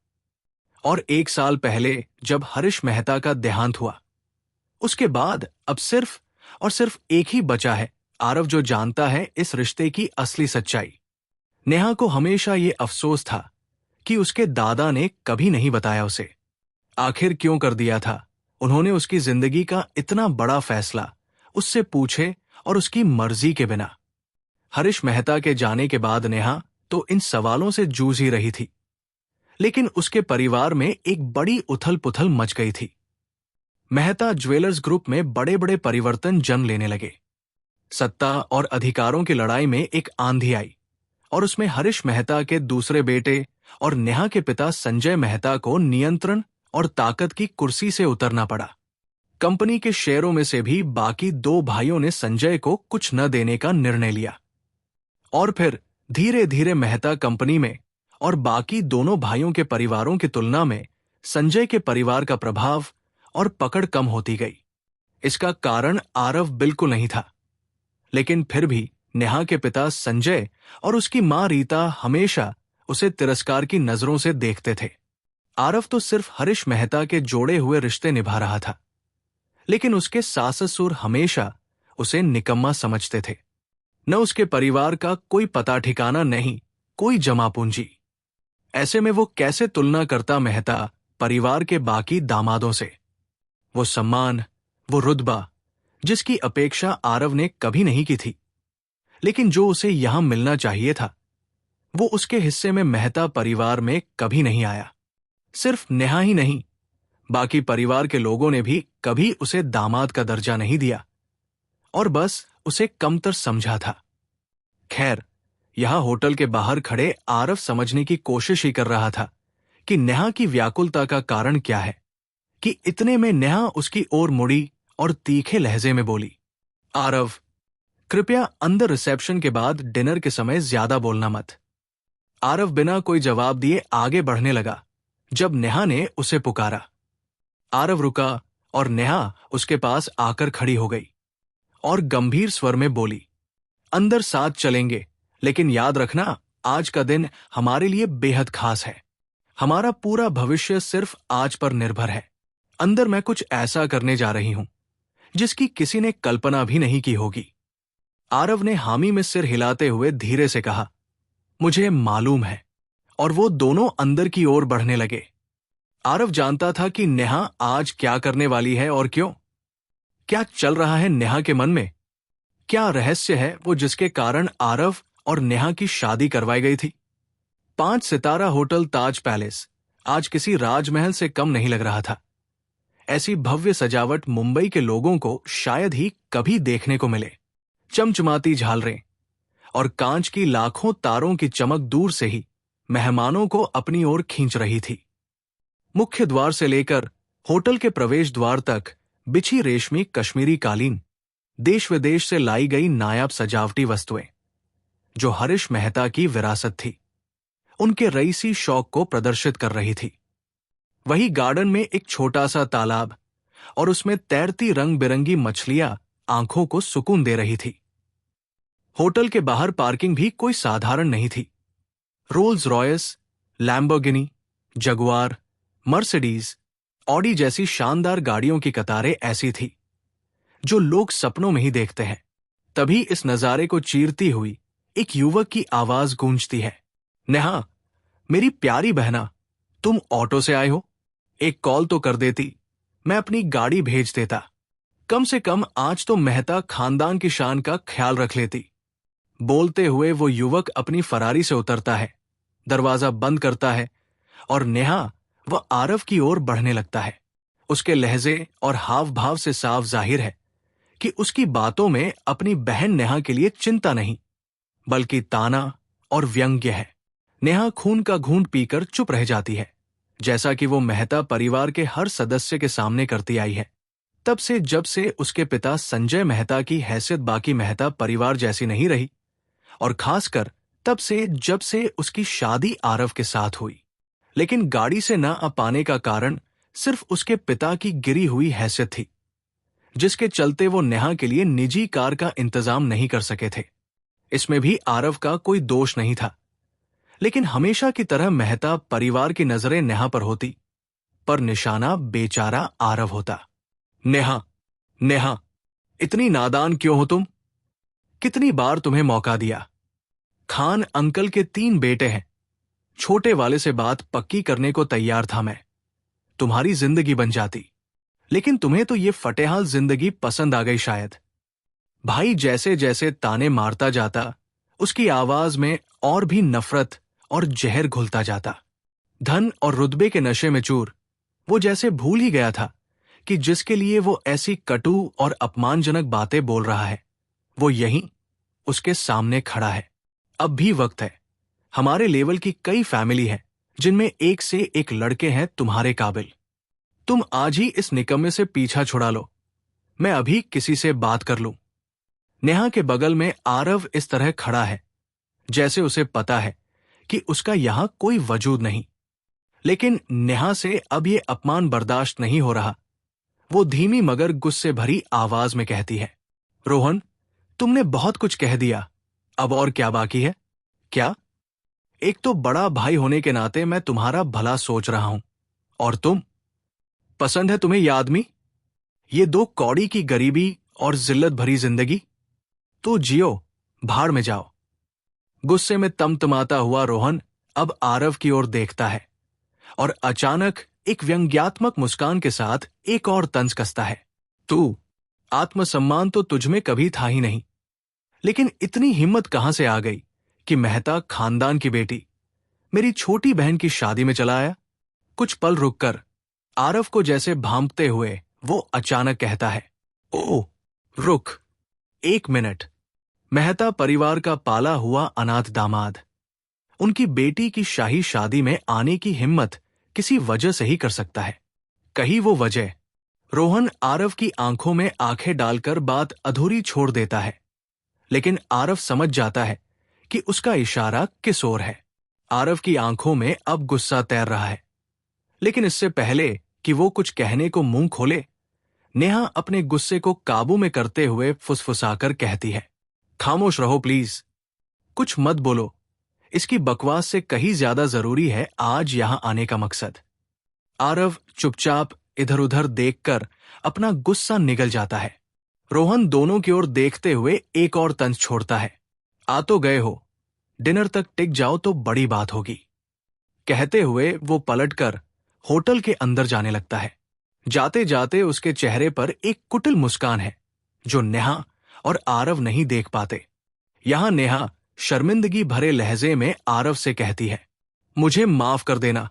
और 1 साल पहले जब हरीश मेहता का देहांत हुआ, उसके बाद अब सिर्फ और सिर्फ एक ही बचा है आरव, जो जानता है इस रिश्ते की असली सच्चाई। नेहा को हमेशा ये अफसोस था कि उसके दादा ने कभी नहीं बताया उसे। आखिर क्यों कर दिया था उन्होंने उसकी जिंदगी का इतना बड़ा फैसला उससे पूछे और उसकी मर्जी के बिना। हरीश मेहता के जाने के बाद नेहा तो इन सवालों से जूझ ही रही थी, लेकिन उसके परिवार में एक बड़ी उथल पुथल मच गई थी। मेहता ज्वेलर्स ग्रुप में बड़े बड़े परिवर्तन जन्म लेने लगे। सत्ता और अधिकारों की लड़ाई में एक आंधी आई और उसमें हरीश मेहता के दूसरे बेटे और नेहा के पिता संजय मेहता को नियंत्रण और ताकत की कुर्सी से उतरना पड़ा। कंपनी के शेयरों में से भी बाकी 2 भाइयों ने संजय को कुछ न देने का निर्णय लिया, और फिर धीरे धीरे मेहता कंपनी में और बाकी दोनों भाइयों के परिवारों की तुलना में संजय के परिवार का प्रभाव और पकड़ कम होती गई। इसका कारण आरव बिल्कुल नहीं था, लेकिन फिर भी नेहा के पिता संजय और उसकी मां रीता हमेशा उसे तिरस्कार की नजरों से देखते थे। आरव तो सिर्फ हरीश मेहता के जोड़े हुए रिश्ते निभा रहा था, लेकिन उसके सास ससुर हमेशा उसे निकम्मा समझते थे। न उसके परिवार का कोई पता ठिकाना नहीं, कोई जमा पूंजी। ऐसे में वो कैसे तुलना करता मेहता परिवार के बाकी दामादों से। वो सम्मान, वो रुतबा जिसकी अपेक्षा आरव ने कभी नहीं की थी, लेकिन जो उसे यहां मिलना चाहिए था, वो उसके हिस्से में मेहता परिवार में कभी नहीं आया। सिर्फ नेहा ही नहीं, बाकी परिवार के लोगों ने भी कभी उसे दामाद का दर्जा नहीं दिया और बस उसे कमतर समझा था। खैर, यहां होटल के बाहर खड़े आरव समझने की कोशिश ही कर रहा था कि नेहा की व्याकुलता का कारण क्या है, कि इतने में नेहा उसकी ओर मुड़ी और तीखे लहजे में बोली, आरव, कृपया अंदर रिसेप्शन के बाद डिनर के समय ज्यादा बोलना मत। आरव बिना कोई जवाब दिए आगे बढ़ने लगा जब नेहा ने उसे पुकारा। आरव रुका और नेहा उसके पास आकर खड़ी हो गई और गंभीर स्वर में बोली, अंदर साथ चलेंगे, लेकिन याद रखना, आज का दिन हमारे लिए बेहद खास है। हमारा पूरा भविष्य सिर्फ आज पर निर्भर है। अंदर मैं कुछ ऐसा करने जा रही हूं जिसकी किसी ने कल्पना भी नहीं की होगी। आरव ने हामी में सिर हिलाते हुए धीरे से कहा, मुझे मालूम है। और वो दोनों अंदर की ओर बढ़ने लगे। आरव जानता था कि नेहा आज क्या करने वाली है और क्यों। क्या चल रहा है नेहा के मन में? क्या रहस्य है वो जिसके कारण आरव और नेहा की शादी करवाई गई थी? 5 सितारा होटल ताज पैलेस आज किसी राजमहल से कम नहीं लग रहा था। ऐसी भव्य सजावट मुंबई के लोगों को शायद ही कभी देखने को मिले। चमचमाती झालरें और कांच की लाखों तारों की चमक दूर से ही मेहमानों को अपनी ओर खींच रही थी। मुख्य द्वार से लेकर होटल के प्रवेश द्वार तक बिछी रेशमी कश्मीरी कालीन, देश विदेश से लाई गई नायाब सजावटी वस्तुएं, जो हरीश मेहता की विरासत थी, उनके रईसी शौक को प्रदर्शित कर रही थी। वही गार्डन में एक छोटा सा तालाब और उसमें तैरती रंग बिरंगी मछलियां आंखों को सुकून दे रही थी। होटल के बाहर पार्किंग भी कोई साधारण नहीं थी। Rolls Royce, Lamborghini, Jaguar, Mercedes, Audi जैसी शानदार गाड़ियों की कतारें ऐसी थी जो लोग सपनों में ही देखते हैं। तभी इस नजारे को चीरती हुई एक युवक की आवाज गूंजती है, नेहा, मेरी प्यारी बहना, तुम ऑटो से आए हो? एक कॉल तो कर देती, मैं अपनी गाड़ी भेज देता। कम से कम आज तो मेहता खानदान की शान का ख्याल रख लेती। बोलते हुए वो युवक अपनी फरारी से उतरता है, दरवाजा बंद करता है और नेहा वह आरव की ओर बढ़ने लगता है। उसके लहजे और हाव भाव से साफ जाहिर है कि उसकी बातों में अपनी बहन नेहा के लिए चिंता नहीं, बल्कि ताना और व्यंग्य है। नेहा खून का घूंट पीकर चुप रह जाती है, जैसा कि वो मेहता परिवार के हर सदस्य के सामने करती आई है। तब से जब से उसके पिता संजय मेहता की हैसियत बाकी मेहता परिवार जैसी नहीं रही, और खासकर तब से जब से उसकी शादी आरव के साथ हुई। लेकिन गाड़ी से न आ पाने का कारण सिर्फ उसके पिता की गिरी हुई हैसियत थी, जिसके चलते वो नेहा के लिए निजी कार का इंतजाम नहीं कर सके थे। इसमें भी आरव का कोई दोष नहीं था, लेकिन हमेशा की तरह मेहता परिवार की नजरें नेहा पर होती, पर निशाना बेचारा आरव होता। नेहा, नेहा, इतनी नादान क्यों हो तुम? कितनी बार तुम्हें मौका दिया? खान अंकल के 3 बेटे हैं। छोटे वाले से बात पक्की करने को तैयार था मैं, तुम्हारी जिंदगी बन जाती। लेकिन तुम्हें तो ये फटेहाल जिंदगी पसंद आ गई शायद। भाई जैसे जैसे ताने मारता जाता, उसकी आवाज में और भी नफरत और जहर घुलता जाता। धन और रुतबे के नशे में चूर वो जैसे भूल ही गया था कि जिसके लिए वो ऐसी कटु और अपमानजनक बातें बोल रहा है, वो यहीं उसके सामने खड़ा है। अब भी वक्त है। हमारे लेवल की कई फैमिली है जिनमें एक से एक लड़के हैं तुम्हारे काबिल। तुम आज ही इस निकम्मे से पीछा छुड़ा लो, मैं अभी किसी से बात कर लूं। नेहा के बगल में आरव इस तरह खड़ा है जैसे उसे पता है कि उसका यहां कोई वजूद नहीं। लेकिन नेहा से अब ये अपमान बर्दाश्त नहीं हो रहा। वो धीमी मगर गुस्से भरी आवाज में कहती है, रोहन, तुमने बहुत कुछ कह दिया, अब और क्या बाकी है? क्या? एक तो बड़ा भाई होने के नाते मैं तुम्हारा भला सोच रहा हूं, और तुम? पसंद है तुम्हें ये आदमी? ये 2 कौड़ी की गरीबी और जिल्लत भरी जिंदगी? तो जियो, भाड़ में जाओ। गुस्से में तमतमाता हुआ रोहन अब आरव की ओर देखता है और अचानक एक व्यंग्यात्मक मुस्कान के साथ एक और तंज कसता है। तू, आत्मसम्मान तो तुझमें कभी था ही नहीं, लेकिन इतनी हिम्मत कहां से आ गई कि मेहता खानदान की बेटी मेरी छोटी बहन की शादी में चला आया? कुछ पल रुककर आरव को जैसे भांपते हुए वो अचानक कहता है, ओ, रुक, 1 मिनट। मेहता परिवार का पाला हुआ अनाथ दामाद उनकी बेटी की शाही शादी में आने की हिम्मत किसी वजह से ही कर सकता है। कहीं वो वजह? रोहन आरव की आंखों में आंखें डालकर बात अधूरी छोड़ देता है, लेकिन आरव समझ जाता है कि उसका इशारा किस ओर है। आरव की आंखों में अब गुस्सा तैर रहा है, लेकिन इससे पहले कि वो कुछ कहने को मुंह खोले, नेहा अपने गुस्से को काबू में करते हुए फुसफुसाकर कहती है, खामोश रहो प्लीज, कुछ मत बोलो। इसकी बकवास से कहीं ज्यादा जरूरी है आज यहां आने का मकसद। आरव चुपचाप इधर उधर देखकर अपना गुस्सा निगल जाता है। रोहन दोनों की ओर देखते हुए एक और तंज छोड़ता है, आ तो गए हो, डिनर तक टिक जाओ तो बड़ी बात होगी। कहते हुए वो पलटकर होटल के अंदर जाने लगता है। जाते जाते उसके चेहरे पर एक कुटिल मुस्कान है जो नेहा और आरव नहीं देख पाते। यहां नेहा शर्मिंदगी भरे लहजे में आरव से कहती है, मुझे माफ कर देना।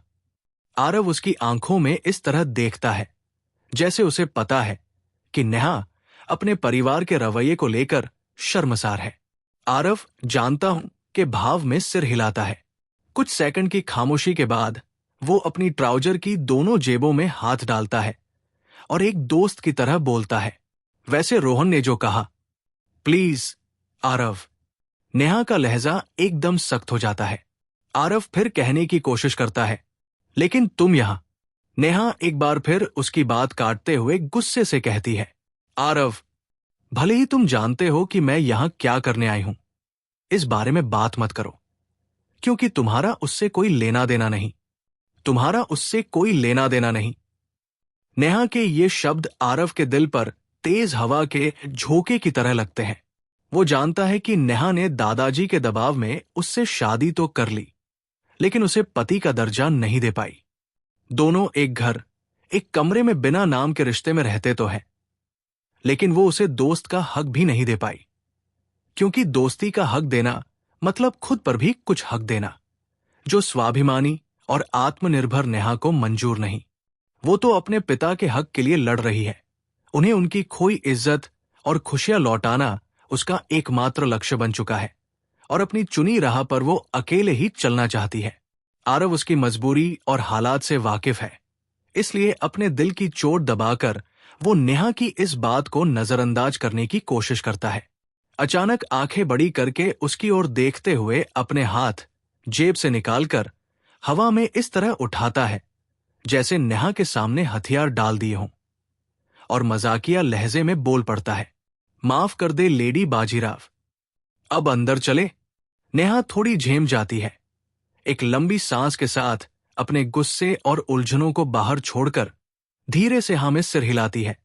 आरव उसकी आंखों में इस तरह देखता है जैसे उसे पता है कि नेहा अपने परिवार के रवैये को लेकर शर्मसार है। आरव जानता हूं के भाव में सिर हिलाता है। कुछ सेकंड की खामोशी के बाद वो अपनी ट्राउजर की दोनों जेबों में हाथ डालता है और एक दोस्त की तरह बोलता है, वैसे रोहन ने जो कहा, प्लीज आरव। नेहा का लहजा एकदम सख्त हो जाता है। आरव फिर कहने की कोशिश करता है, लेकिन तुम यहां। नेहा एक बार फिर उसकी बात काटते हुए गुस्से से कहती है, आरव, भले ही तुम जानते हो कि मैं यहां क्या करने आई हूं, इस बारे में बात मत करो, क्योंकि तुम्हारा उससे कोई लेना देना नहीं। तुम्हारा उससे कोई लेना देना नहीं। नेहा के ये शब्द आरव के दिल पर तेज हवा के झोंके की तरह लगते हैं। वो जानता है कि नेहा ने दादाजी के दबाव में उससे शादी तो कर ली, लेकिन उसे पति का दर्जा नहीं दे पाई। दोनों एक घर, एक कमरे में बिना नाम के रिश्ते में रहते तो हैं, लेकिन वो उसे दोस्त का हक भी नहीं दे पाई, क्योंकि दोस्ती का हक देना मतलब खुद पर भी कुछ हक देना, जो स्वाभिमानी और आत्मनिर्भर नेहा को मंजूर नहीं। वो तो अपने पिता के हक के लिए लड़ रही है। उन्हें उनकी खोई इज्जत और खुशियां लौटाना उसका एकमात्र लक्ष्य बन चुका है और अपनी चुनी राह पर वो अकेले ही चलना चाहती है। आरव उसकी मजबूरी और हालात से वाकिफ है, इसलिए अपने दिल की चोट दबाकर वो नेहा की इस बात को नजरअंदाज करने की कोशिश करता है। अचानक आंखें बड़ी करके उसकी ओर देखते हुए अपने हाथ जेब से निकालकर हवा में इस तरह उठाता है जैसे नेहा के सामने हथियार डाल दिए हों, और मजाकिया लहजे में बोल पड़ता है, माफ कर दे लेडी बाजीराव, अब अंदर चले। नेहा थोड़ी झेम जाती है। एक लंबी सांस के साथ अपने गुस्से और उलझनों को बाहर छोड़कर धीरे से हाँ में सिर हिलाती है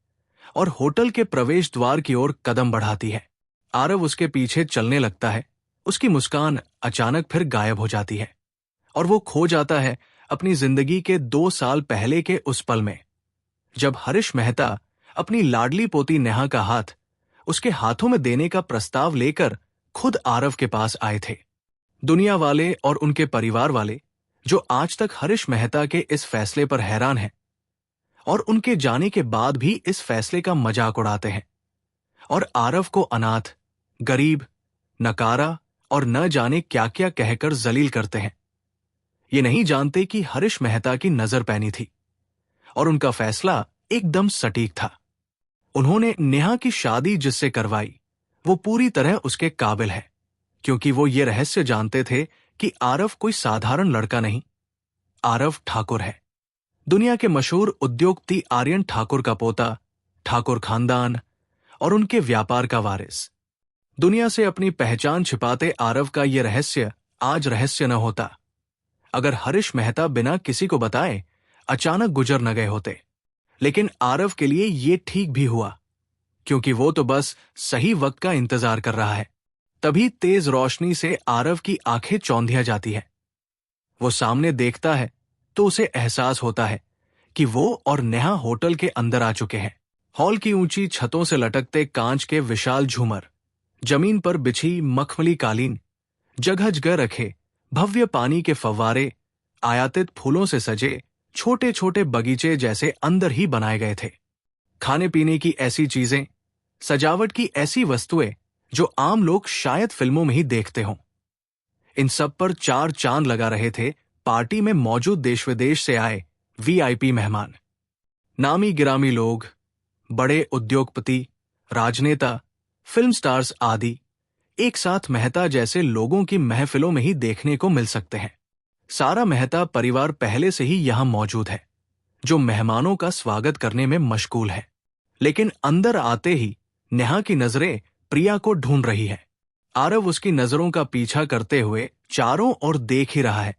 और होटल के प्रवेश द्वार की ओर कदम बढ़ाती है। आरव उसके पीछे चलने लगता है। उसकी मुस्कान अचानक फिर गायब हो जाती है और वो खो जाता है अपनी जिंदगी के 2 साल पहले के उस पल में, जब हरीश मेहता अपनी लाडली पोती नेहा का हाथ उसके हाथों में देने का प्रस्ताव लेकर खुद आरव के पास आए थे। दुनिया वाले और उनके परिवार वाले जो आज तक हरीश मेहता के इस फैसले पर हैरान हैं और उनके जाने के बाद भी इस फैसले का मजाक उड़ाते हैं और आरव को अनाथ, गरीब, नकारा और न जाने क्या क्या कहकर जलील करते हैं। ये नहीं जानते कि हरीश मेहता की नजर पैनी थी और उनका फैसला एकदम सटीक था। उन्होंने नेहा की शादी जिससे करवाई वो पूरी तरह उसके काबिल है, क्योंकि वो ये रहस्य जानते थे कि आरव कोई साधारण लड़का नहीं, आरव ठाकुर है। दुनिया के मशहूर उद्योगपति आर्यन ठाकुर का पोता, ठाकुर खानदान और उनके व्यापार का वारिस। दुनिया से अपनी पहचान छिपाते आरव का ये रहस्य आज रहस्य न होता अगर हरीश मेहता बिना किसी को बताए अचानक गुजर न गए होते। लेकिन आरव के लिए ये ठीक भी हुआ, क्योंकि वो तो बस सही वक्त का इंतजार कर रहा है। तभी तेज रोशनी से आरव की आंखें चौंधिया जाती है। वो सामने देखता है तो उसे एहसास होता है कि वो और नेहा होटल के अंदर आ चुके हैं। हॉल की ऊंची छतों से लटकते कांच के विशाल झूमर, जमीन पर बिछी मखमली कालीन, जगह जगह रखे भव्य पानी के फव्वारे, आयातित फूलों से सजे छोटे छोटे बगीचे जैसे अंदर ही बनाए गए थे। खाने पीने की ऐसी चीजें, सजावट की ऐसी वस्तुएं जो आम लोग शायद फिल्मों में ही देखते हों। इन सब पर चार चांद लगा रहे थे पार्टी में मौजूद देश विदेश से आए वीआईपी मेहमान। नामी गिरामी लोग, बड़े उद्योगपति, राजनेता, फिल्म स्टार्स आदि एक साथ मेहता जैसे लोगों की महफिलों में ही देखने को मिल सकते हैं। सारा मेहता परिवार पहले से ही यहां मौजूद है, जो मेहमानों का स्वागत करने में मशगूल है। लेकिन अंदर आते ही नेहा की नजरें प्रिया को ढूंढ रही है। आरव उसकी नजरों का पीछा करते हुए चारों ओर देख ही रहा है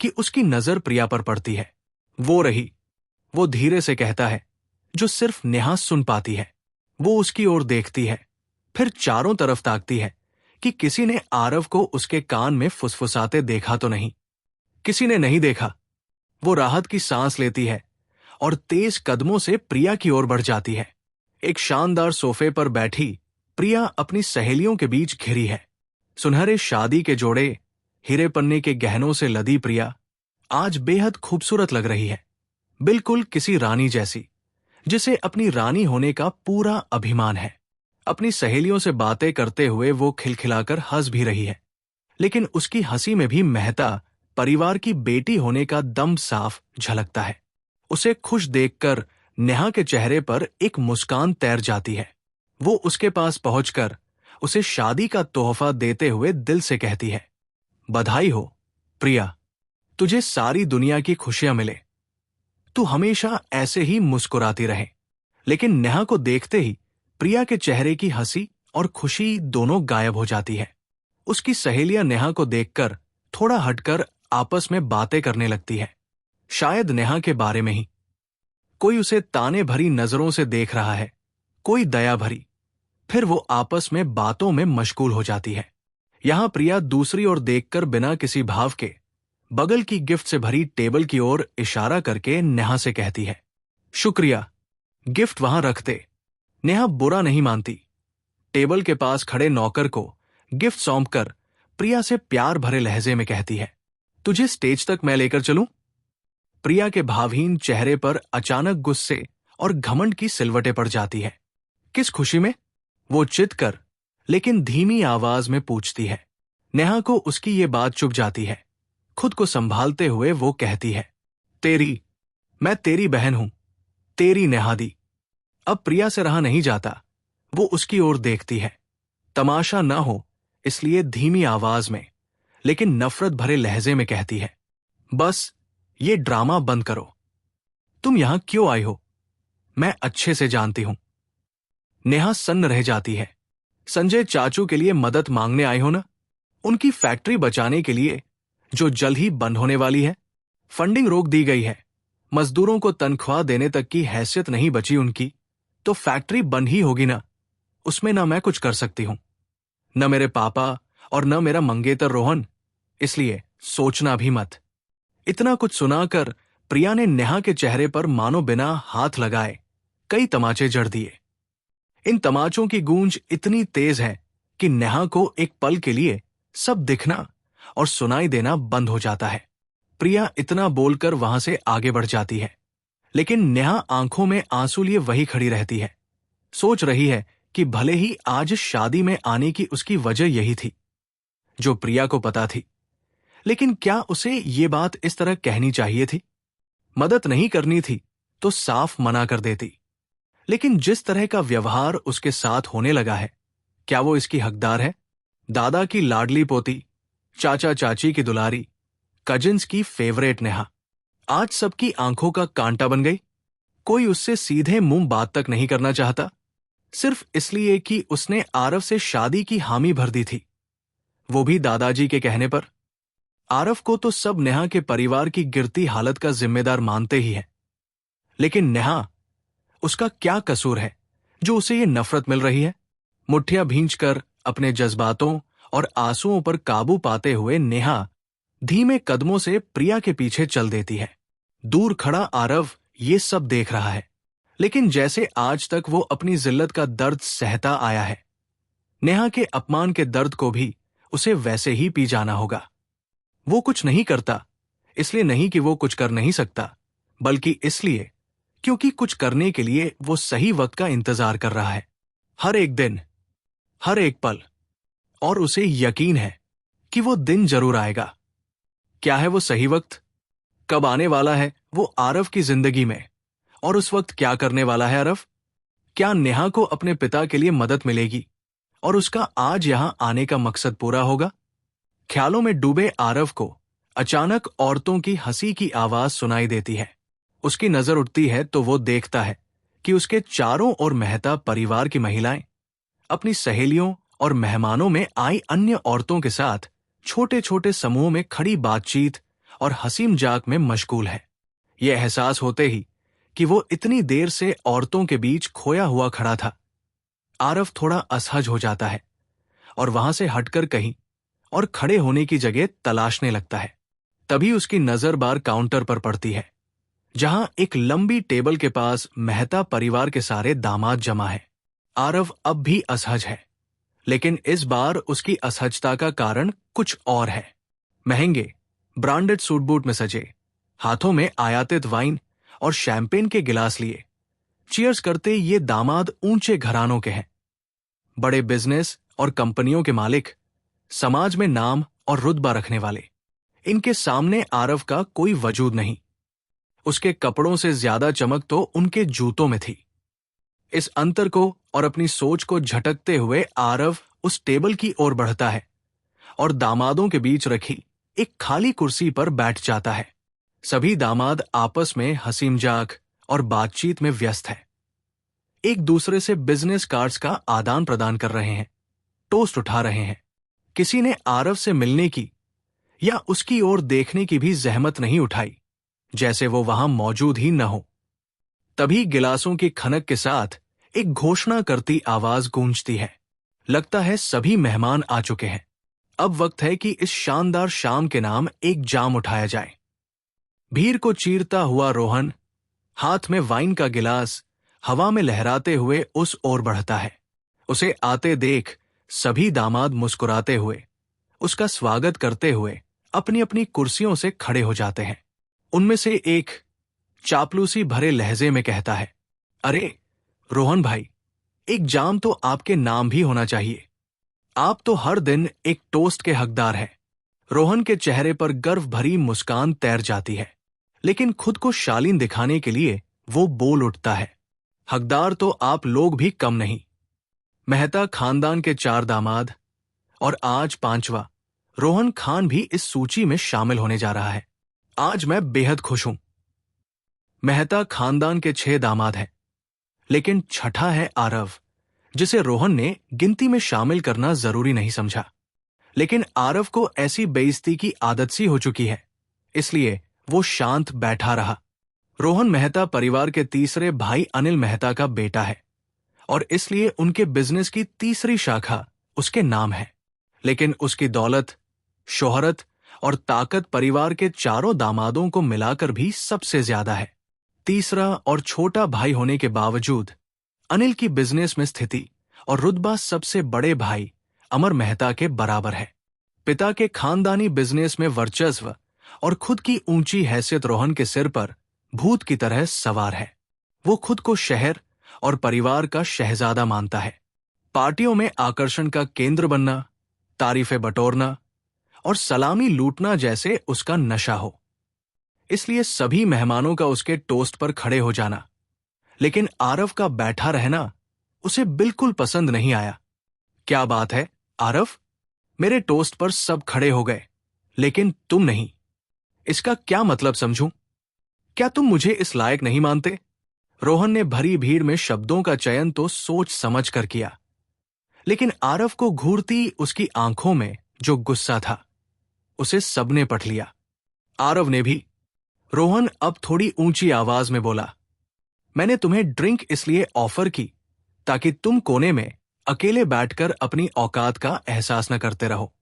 कि उसकी नजर प्रिया पर पड़ती है। वो रही, वो धीरे से कहता है, जो सिर्फ नेहा सुन पाती है। वो उसकी ओर देखती है, फिर चारों तरफ ताकती है कि किसी ने आरव को उसके कान में फुसफुसाते देखा तो नहीं। किसी ने नहीं देखा। वो राहत की सांस लेती है और तेज कदमों से प्रिया की ओर बढ़ जाती है। एक शानदार सोफे पर बैठी प्रिया अपनी सहेलियों के बीच घिरी है। सुनहरे शादी के जोड़े, हीरे पन्ने के गहनों से लदी प्रिया आज बेहद खूबसूरत लग रही है, बिल्कुल किसी रानी जैसी, जिसे अपनी रानी होने का पूरा अभिमान है। अपनी सहेलियों से बातें करते हुए वो खिलखिलाकर हंस भी रही है, लेकिन उसकी हंसी में भी मेहता परिवार की बेटी होने का दम साफ झलकता है। उसे खुश देखकर नेहा के चेहरे पर एक मुस्कान तैर जाती है। वो उसके पास पहुंचकर उसे शादी का तोहफा देते हुए दिल से कहती है, बधाई हो प्रिया, तुझे सारी दुनिया की खुशियां मिले। तू हमेशा ऐसे ही मुस्कुराती रहे। लेकिन नेहा को देखते ही प्रिया के चेहरे की हंसी और खुशी दोनों गायब हो जाती है। उसकी सहेलियां नेहा को देखकर थोड़ा हटकर आपस में बातें करने लगती है, शायद नेहा के बारे में ही। कोई उसे ताने भरी नजरों से देख रहा है, कोई दया भरी। फिर वो आपस में बातों में मशगूल हो जाती है। यहां प्रिया दूसरी ओर देखकर बिना किसी भाव के बगल की गिफ्ट से भरी टेबल की ओर इशारा करके नेहा से कहती है, शुक्रिया, गिफ्ट वहां रख दे। नेहा बुरा नहीं मानती। टेबल के पास खड़े नौकर को गिफ्ट सौंपकर प्रिया से प्यार भरे लहजे में कहती है, तुझे स्टेज तक मैं लेकर चलूं? प्रिया के भावहीन चेहरे पर अचानक गुस्से और घमंड की सिलवटें पड़ जाती है। किस खुशी में? वो चित कर लेकिन धीमी आवाज में पूछती है। नेहा को उसकी ये बात चुभ जाती है। खुद को संभालते हुए वो कहती है, मैं तेरी बहन हूं, तेरी नेहा दी। अब प्रिया से रहा नहीं जाता। वो उसकी ओर देखती है। तमाशा न हो इसलिए धीमी आवाज में लेकिन नफरत भरे लहजे में कहती है, बस ये ड्रामा बंद करो। तुम यहां क्यों आई हो? मैं अच्छे से जानती हूं। नेहा सन्न रह जाती है। संजय चाचू के लिए मदद मांगने आई हो ना? उनकी फैक्ट्री बचाने के लिए, जो जल्द ही बंद होने वाली है। फंडिंग रोक दी गई है, मजदूरों को तनख्वाह देने तक की हैसियत नहीं बची उनकी, तो फैक्ट्री बंद ही होगी ना। उसमें ना मैं कुछ कर सकती हूं, न मेरे पापा और न मेरा मंगेतर रोहन, इसलिए सोचना भी मत। इतना कुछ सुनाकर प्रिया ने नेहा के चेहरे पर मानो बिना हाथ लगाए कई तमाचे जड़ दिए। इन तमाचों की गूंज इतनी तेज है कि नेहा को एक पल के लिए सब दिखना और सुनाई देना बंद हो जाता है। प्रिया इतना बोलकर वहां से आगे बढ़ जाती है, लेकिन नेहा आंखों में आंसू लिए वही खड़ी रहती है। सोच रही है कि भले ही आज शादी में आने की उसकी वजह यही थी, जो प्रिया को पता थी, लेकिन क्या उसे ये बात इस तरह कहनी चाहिए थी? मदद नहीं करनी थी तो साफ मना कर देती। लेकिन जिस तरह का व्यवहार उसके साथ होने लगा है, क्या वो इसकी हकदार है? दादा की लाडली पोती, चाचा चाची की दुलारी, कजिन्स की फेवरेट नेहा आज सबकी आंखों का कांटा बन गई। कोई उससे सीधे मुंह बात तक नहीं करना चाहता, सिर्फ इसलिए कि उसने आरव से शादी की हामी भर दी थी, वो भी दादाजी के कहने पर। आरव को तो सब नेहा के परिवार की गिरती हालत का जिम्मेदार मानते ही है, लेकिन नेहा, उसका क्या कसूर है जो उसे ये नफरत मिल रही है? मुट्ठियां भींचकर अपने जज्बातों और आंसुओं पर काबू पाते हुए नेहा धीमे कदमों से प्रिया के पीछे चल देती है। दूर खड़ा आरव ये सब देख रहा है, लेकिन जैसे आज तक वो अपनी जिल्लत का दर्द सहता आया है, नेहा के अपमान के दर्द को भी उसे वैसे ही पी जाना होगा। वो कुछ नहीं करता, इसलिए नहीं कि वो कुछ कर नहीं सकता, बल्कि इसलिए क्योंकि कुछ करने के लिए वो सही वक्त का इंतजार कर रहा है, हर एक दिन, हर एक पल। और उसे यकीन है कि वो दिन जरूर आएगा। क्या है वो सही वक्त? कब आने वाला है वो आरव की जिंदगी में? और उस वक्त क्या करने वाला है आरव? क्या नेहा को अपने पिता के लिए मदद मिलेगी और उसका आज यहां आने का मकसद पूरा होगा? ख्यालों में डूबे आरव को अचानक औरतों की हंसी की आवाज सुनाई देती है। उसकी नजर उठती है तो वो देखता है कि उसके चारों ओर मेहता परिवार की महिलाएं अपनी सहेलियों और मेहमानों में आई अन्य औरतों के साथ छोटे छोटे समूहों में खड़ी बातचीत और हंसी मजाक में मशगूल है। यह एहसास होते ही कि वो इतनी देर से औरतों के बीच खोया हुआ खड़ा था, आरव थोड़ा असहज हो जाता है और वहां से हटकर कहीं और खड़े होने की जगह तलाशने लगता है। तभी उसकी नजर बार काउंटर पर पड़ती है, जहां एक लंबी टेबल के पास मेहता परिवार के सारे दामाद जमा है। आरव अब भी असहज है, लेकिन इस बार उसकी असहजता का कारण कुछ और है। महंगे ब्रांडेड सूट बूट में सजे, हाथों में आयातित वाइन और शैंपेन के गिलास लिए चीयर्स करते ये दामाद ऊंचे घरानों के हैं, बड़े बिजनेस और कंपनियों के मालिक, समाज में नाम और रुतबा रखने वाले। इनके सामने आरव का कोई वजूद नहीं। उसके कपड़ों से ज्यादा चमक तो उनके जूतों में थी। इस अंतर को और अपनी सोच को झटकते हुए आरव उस टेबल की ओर बढ़ता है और दामादों के बीच रखी एक खाली कुर्सी पर बैठ जाता है। सभी दामाद आपस में हंसी मजाक और बातचीत में व्यस्त हैं। एक दूसरे से बिजनेस कार्ड्स का आदान प्रदान कर रहे हैं, टोस्ट उठा रहे हैं। किसी ने आरव से मिलने की या उसकी ओर देखने की भी जहमत नहीं उठाई, जैसे वो वहां मौजूद ही न हो। तभी गिलासों की खनक के साथ एक घोषणा करती आवाज गूंजती है। लगता है सभी मेहमान आ चुके हैं। अब वक्त है कि इस शानदार शाम के नाम एक जाम उठाया जाए। भीड़ को चीरता हुआ रोहन, हाथ में वाइन का गिलास हवा में लहराते हुए उस ओर बढ़ता है। उसे आते देख सभी दामाद मुस्कुराते हुए उसका स्वागत करते हुए अपनी अपनी कुर्सियों से खड़े हो जाते हैं। उनमें से एक चापलूसी भरे लहजे में कहता है, अरे रोहन भाई, एक जाम तो आपके नाम भी होना चाहिए। आप तो हर दिन एक टोस्ट के हकदार हैं। रोहन के चेहरे पर गर्व भरी मुस्कान तैर जाती है, लेकिन खुद को शालीन दिखाने के लिए वो बोल उठता है, हकदार तो आप लोग भी कम नहीं। मेहता खानदान के 4 दामाद और आज 5वां रोहन खान भी इस सूची में शामिल होने जा रहा है। आज मैं बेहद खुश हूं। मेहता खानदान के 6 दामाद हैं, लेकिन छठा है आरव, जिसे रोहन ने गिनती में शामिल करना जरूरी नहीं समझा। लेकिन आरव को ऐसी बेइज्जती की आदत सी हो चुकी है, इसलिए वो शांत बैठा रहा। रोहन मेहता परिवार के तीसरे भाई अनिल मेहता का बेटा है और इसलिए उनके बिजनेस की तीसरी शाखा उसके नाम है। लेकिन उसकी दौलत, शोहरत और ताकत परिवार के चारों दामादों को मिलाकर भी सबसे ज्यादा है। तीसरा और छोटा भाई होने के बावजूद अनिल की बिजनेस में स्थिति और रुतबा सबसे बड़े भाई अमर मेहता के बराबर है। पिता के खानदानी बिजनेस में वर्चस्व और खुद की ऊंची हैसियत रोहन के सिर पर भूत की तरह सवार है। वो खुद को शहर और परिवार का शहजादा मानता है। पार्टियों में आकर्षण का केंद्र बनना, तारीफें बटोरना और सलामी लूटना जैसे उसका नशा हो। इसलिए सभी मेहमानों का उसके टोस्ट पर खड़े हो जाना, लेकिन आरव का बैठा रहना उसे बिल्कुल पसंद नहीं आया। क्या बात है आरव, मेरे टोस्ट पर सब खड़े हो गए, लेकिन तुम नहीं। इसका क्या मतलब समझूं? क्या तुम मुझे इस लायक नहीं मानते? रोहन ने भरी भीड़ में शब्दों का चयन तो सोच समझ कर किया, लेकिन आरव को घूरती उसकी आंखों में जो गुस्सा था, उसे सबने पढ़ लिया। आरव ने भी। रोहन अब थोड़ी ऊंची आवाज में बोला, मैंने तुम्हें ड्रिंक इसलिए ऑफर की ताकि तुम कोने में अकेले बैठकर अपनी औकात का एहसास न करते रहो।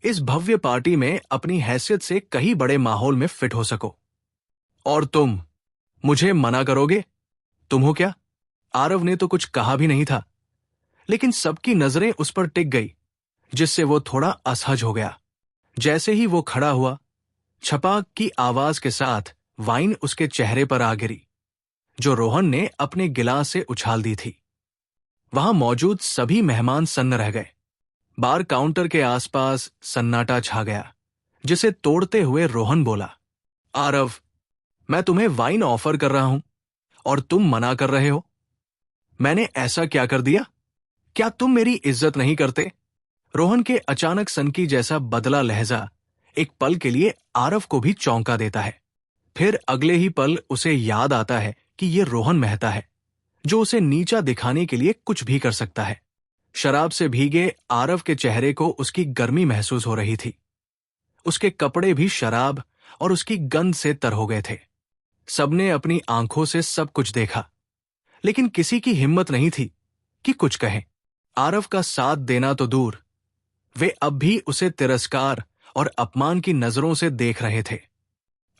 इस भव्य पार्टी में अपनी हैसियत से कहीं बड़े माहौल में फिट हो सको। और तुम मुझे मना करोगे? तुम हो क्या? आरव ने तो कुछ कहा भी नहीं था, लेकिन सबकी नजरें उस पर टिक गई, जिससे वो थोड़ा असहज हो गया। जैसे ही वो खड़ा हुआ, छपाक की आवाज के साथ वाइन उसके चेहरे पर आ गिरी, जो रोहन ने अपने गिलास से उछाल दी थी। वहां मौजूद सभी मेहमान सन्न रह गए। बार काउंटर के आसपास सन्नाटा छा गया, जिसे तोड़ते हुए रोहन बोला, आरव, मैं तुम्हें वाइन ऑफर कर रहा हूं और तुम मना कर रहे हो। मैंने ऐसा क्या कर दिया? क्या तुम मेरी इज्जत नहीं करते? रोहन के अचानक सनकी जैसा बदला लहजा एक पल के लिए आरव को भी चौंका देता है। फिर अगले ही पल उसे याद आता है कि ये रोहन मेहता है, जो उसे नीचा दिखाने के लिए कुछ भी कर सकता है। शराब से भीगे आरव के चेहरे को उसकी गर्मी महसूस हो रही थी। उसके कपड़े भी शराब और उसकी गंध से तर हो गए थे। सबने अपनी आंखों से सब कुछ देखा, लेकिन किसी की हिम्मत नहीं थी कि कुछ कहे। आरव का साथ देना तो दूर, वे अब भी उसे तिरस्कार और अपमान की नजरों से देख रहे थे।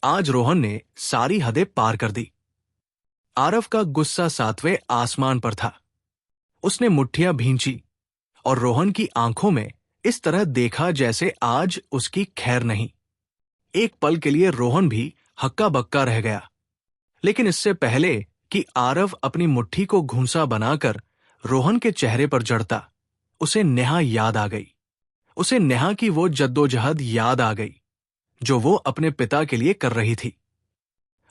आज रोहन ने सारी हदें पार कर दी। आरव का गुस्सा सातवें आसमान पर था। उसने मुट्ठियां भींची और रोहन की आंखों में इस तरह देखा जैसे आज उसकी खैर नहीं। एक पल के लिए रोहन भी हक्का बक्का रह गया, लेकिन इससे पहले कि आरव अपनी मुट्ठी को घूंसा बनाकर रोहन के चेहरे पर जड़ता, उसे नेहा याद आ गई। उसे नेहा की वो जद्दोजहद याद आ गई जो वो अपने पिता के लिए कर रही थी।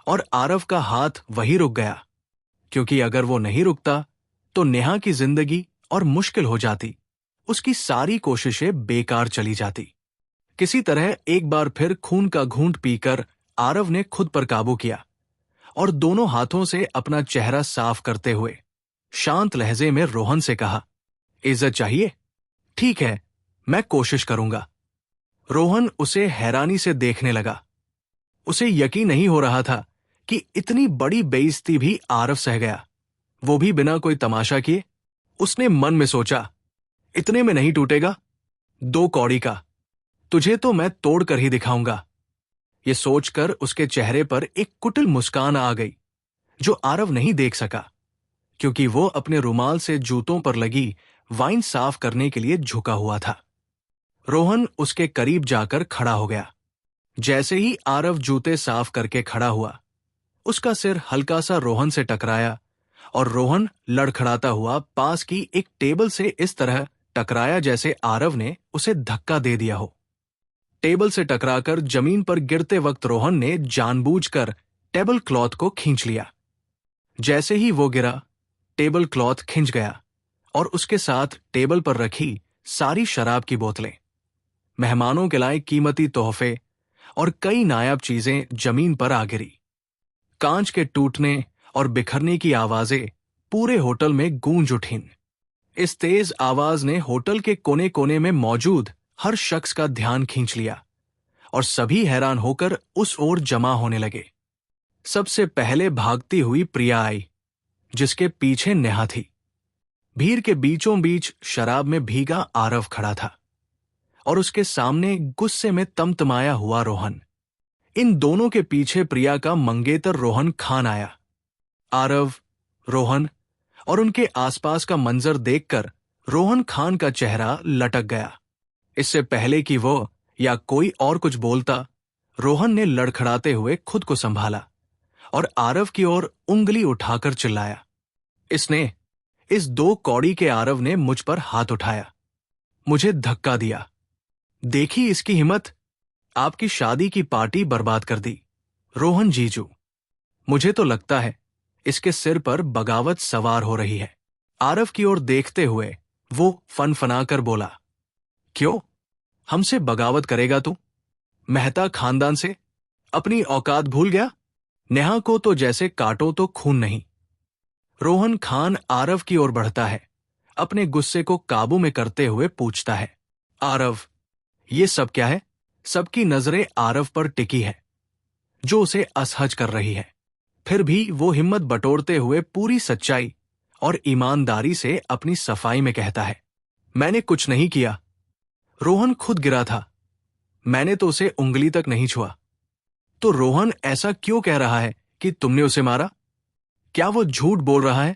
और आरव का हाथ वहीं रुक गया, क्योंकि अगर वो नहीं रुकता तो नेहा की जिंदगी और मुश्किल हो जाती। उसकी सारी कोशिशें बेकार चली जाती। किसी तरह एक बार फिर खून का घूंट पीकर आरव ने खुद पर काबू किया और दोनों हाथों से अपना चेहरा साफ करते हुए शांत लहजे में रोहन से कहा, इज्जत चाहिए? ठीक है, मैं कोशिश करूंगा। रोहन उसे हैरानी से देखने लगा। उसे यकीन नहीं हो रहा था कि इतनी बड़ी बेइज्जती भी आरव सह गया, वो भी बिना कोई तमाशा किए। उसने मन में सोचा, इतने में नहीं टूटेगा, 2 कौड़ी का। तुझे तो मैं तोड़कर ही दिखाऊंगा। ये सोचकर उसके चेहरे पर एक कुटिल मुस्कान आ गई, जो आरव नहीं देख सका, क्योंकि वो अपने रुमाल से जूतों पर लगी वाइन साफ करने के लिए झुका हुआ था। रोहन उसके करीब जाकर खड़ा हो गया। जैसे ही आरव जूते साफ करके खड़ा हुआ, उसका सिर हल्का सा रोहन से टकराया और रोहन लड़खड़ाता हुआ पास की एक टेबल से इस तरह टकराया जैसे आरव ने उसे धक्का दे दिया हो। टेबल से टकराकर जमीन पर गिरते वक्त रोहन ने जानबूझकर टेबल क्लॉथ को खींच लिया। जैसे ही वो गिरा, टेबल क्लॉथ खिंच गया और उसके साथ टेबल पर रखी सारी शराब की बोतलें, मेहमानों के लाए कीमती तोहफे और कई नायाब चीजें जमीन पर आ गिरी। कांच के टूटने और बिखरने की आवाजें पूरे होटल में गूंज उठीं। इस तेज आवाज ने होटल के कोने कोने में मौजूद हर शख्स का ध्यान खींच लिया और सभी हैरान होकर उस ओर जमा होने लगे। सबसे पहले भागती हुई प्रिया आई, जिसके पीछे नेहा थी। भीड़ के बीचों बीच शराब में भीगा आरव खड़ा था और उसके सामने गुस्से में तमतमाया हुआ रोहन। इन दोनों के पीछे प्रिया का मंगेतर रोहन खान आया। आरव, रोहन और उनके आसपास का मंजर देखकर रोहन खान का चेहरा लटक गया। इससे पहले कि वो या कोई और कुछ बोलता, रोहन ने लड़खड़ाते हुए खुद को संभाला और आरव की ओर उंगली उठाकर चिल्लाया। इस 2 कौड़ी के आरव ने मुझ पर हाथ उठाया, मुझे धक्का दिया। देखी इसकी हिम्मत, आपकी शादी की पार्टी बर्बाद कर दी। रोहन जीजू, मुझे तो लगता है इसके सिर पर बगावत सवार हो रही है। आरव की ओर देखते हुए वो फनफनाकर बोला, क्यों, हमसे बगावत करेगा तू? मेहता खानदान से? अपनी औकात भूल गया? नेहा को तो जैसे काटो तो खून नहीं। रोहन खान आरव की ओर बढ़ता है, अपने गुस्से को काबू में करते हुए पूछता है, आरव, ये सब क्या है? सबकी नजरें आरव पर टिकी है, जो उसे असहज कर रही है। फिर भी वो हिम्मत बटोरते हुए पूरी सच्चाई और ईमानदारी से अपनी सफाई में कहता है, मैंने कुछ नहीं किया। रोहन खुद गिरा था, मैंने तो उसे उंगली तक नहीं छुआ। तो रोहन ऐसा क्यों कह रहा है कि तुमने उसे मारा? क्या वो झूठ बोल रहा है?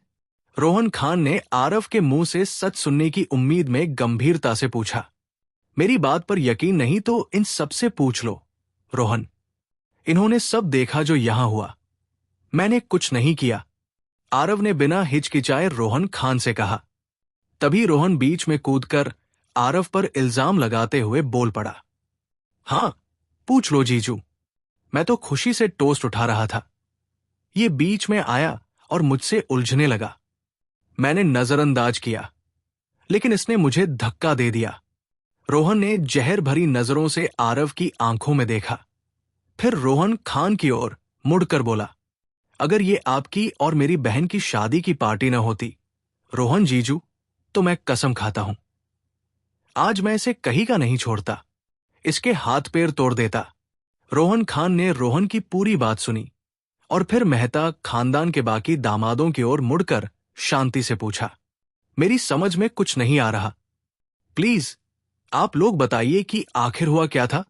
रोहन खान ने आरव के मुंह से सच सुनने की उम्मीद में गंभीरता से पूछा। मेरी बात पर यकीन नहीं तो इन सबसे पूछ लो, रोहन। इन्होंने सब देखा जो यहां हुआ। मैंने कुछ नहीं किया, आरव ने बिना हिचकिचाए रोहन खान से कहा। तभी रोहन बीच में कूदकर आरव पर इल्जाम लगाते हुए बोल पड़ा। हां, पूछ लो जीजू। मैं तो खुशी से टोस्ट उठा रहा था। ये बीच में आया और मुझसे उलझने लगा। मैंने नजरअंदाज किया, लेकिन इसने मुझे धक्का दे दिया। रोहन ने जहर भरी नजरों से आरव की आंखों में देखा, फिर रोहन खान की ओर मुड़कर बोला, अगर ये आपकी और मेरी बहन की शादी की पार्टी न होती, रोहन जीजू, तो मैं कसम खाता हूं, आज मैं इसे कहीं का नहीं छोड़ता, इसके हाथ पैर तोड़ देता। रोहन खान ने रोहन की पूरी बात सुनी और फिर मेहता खानदान के बाकी दामादों की ओर मुड़कर शांति से पूछा, मेरी समझ में कुछ नहीं आ रहा। प्लीज आप लोग बताइए कि आखिर हुआ क्या था?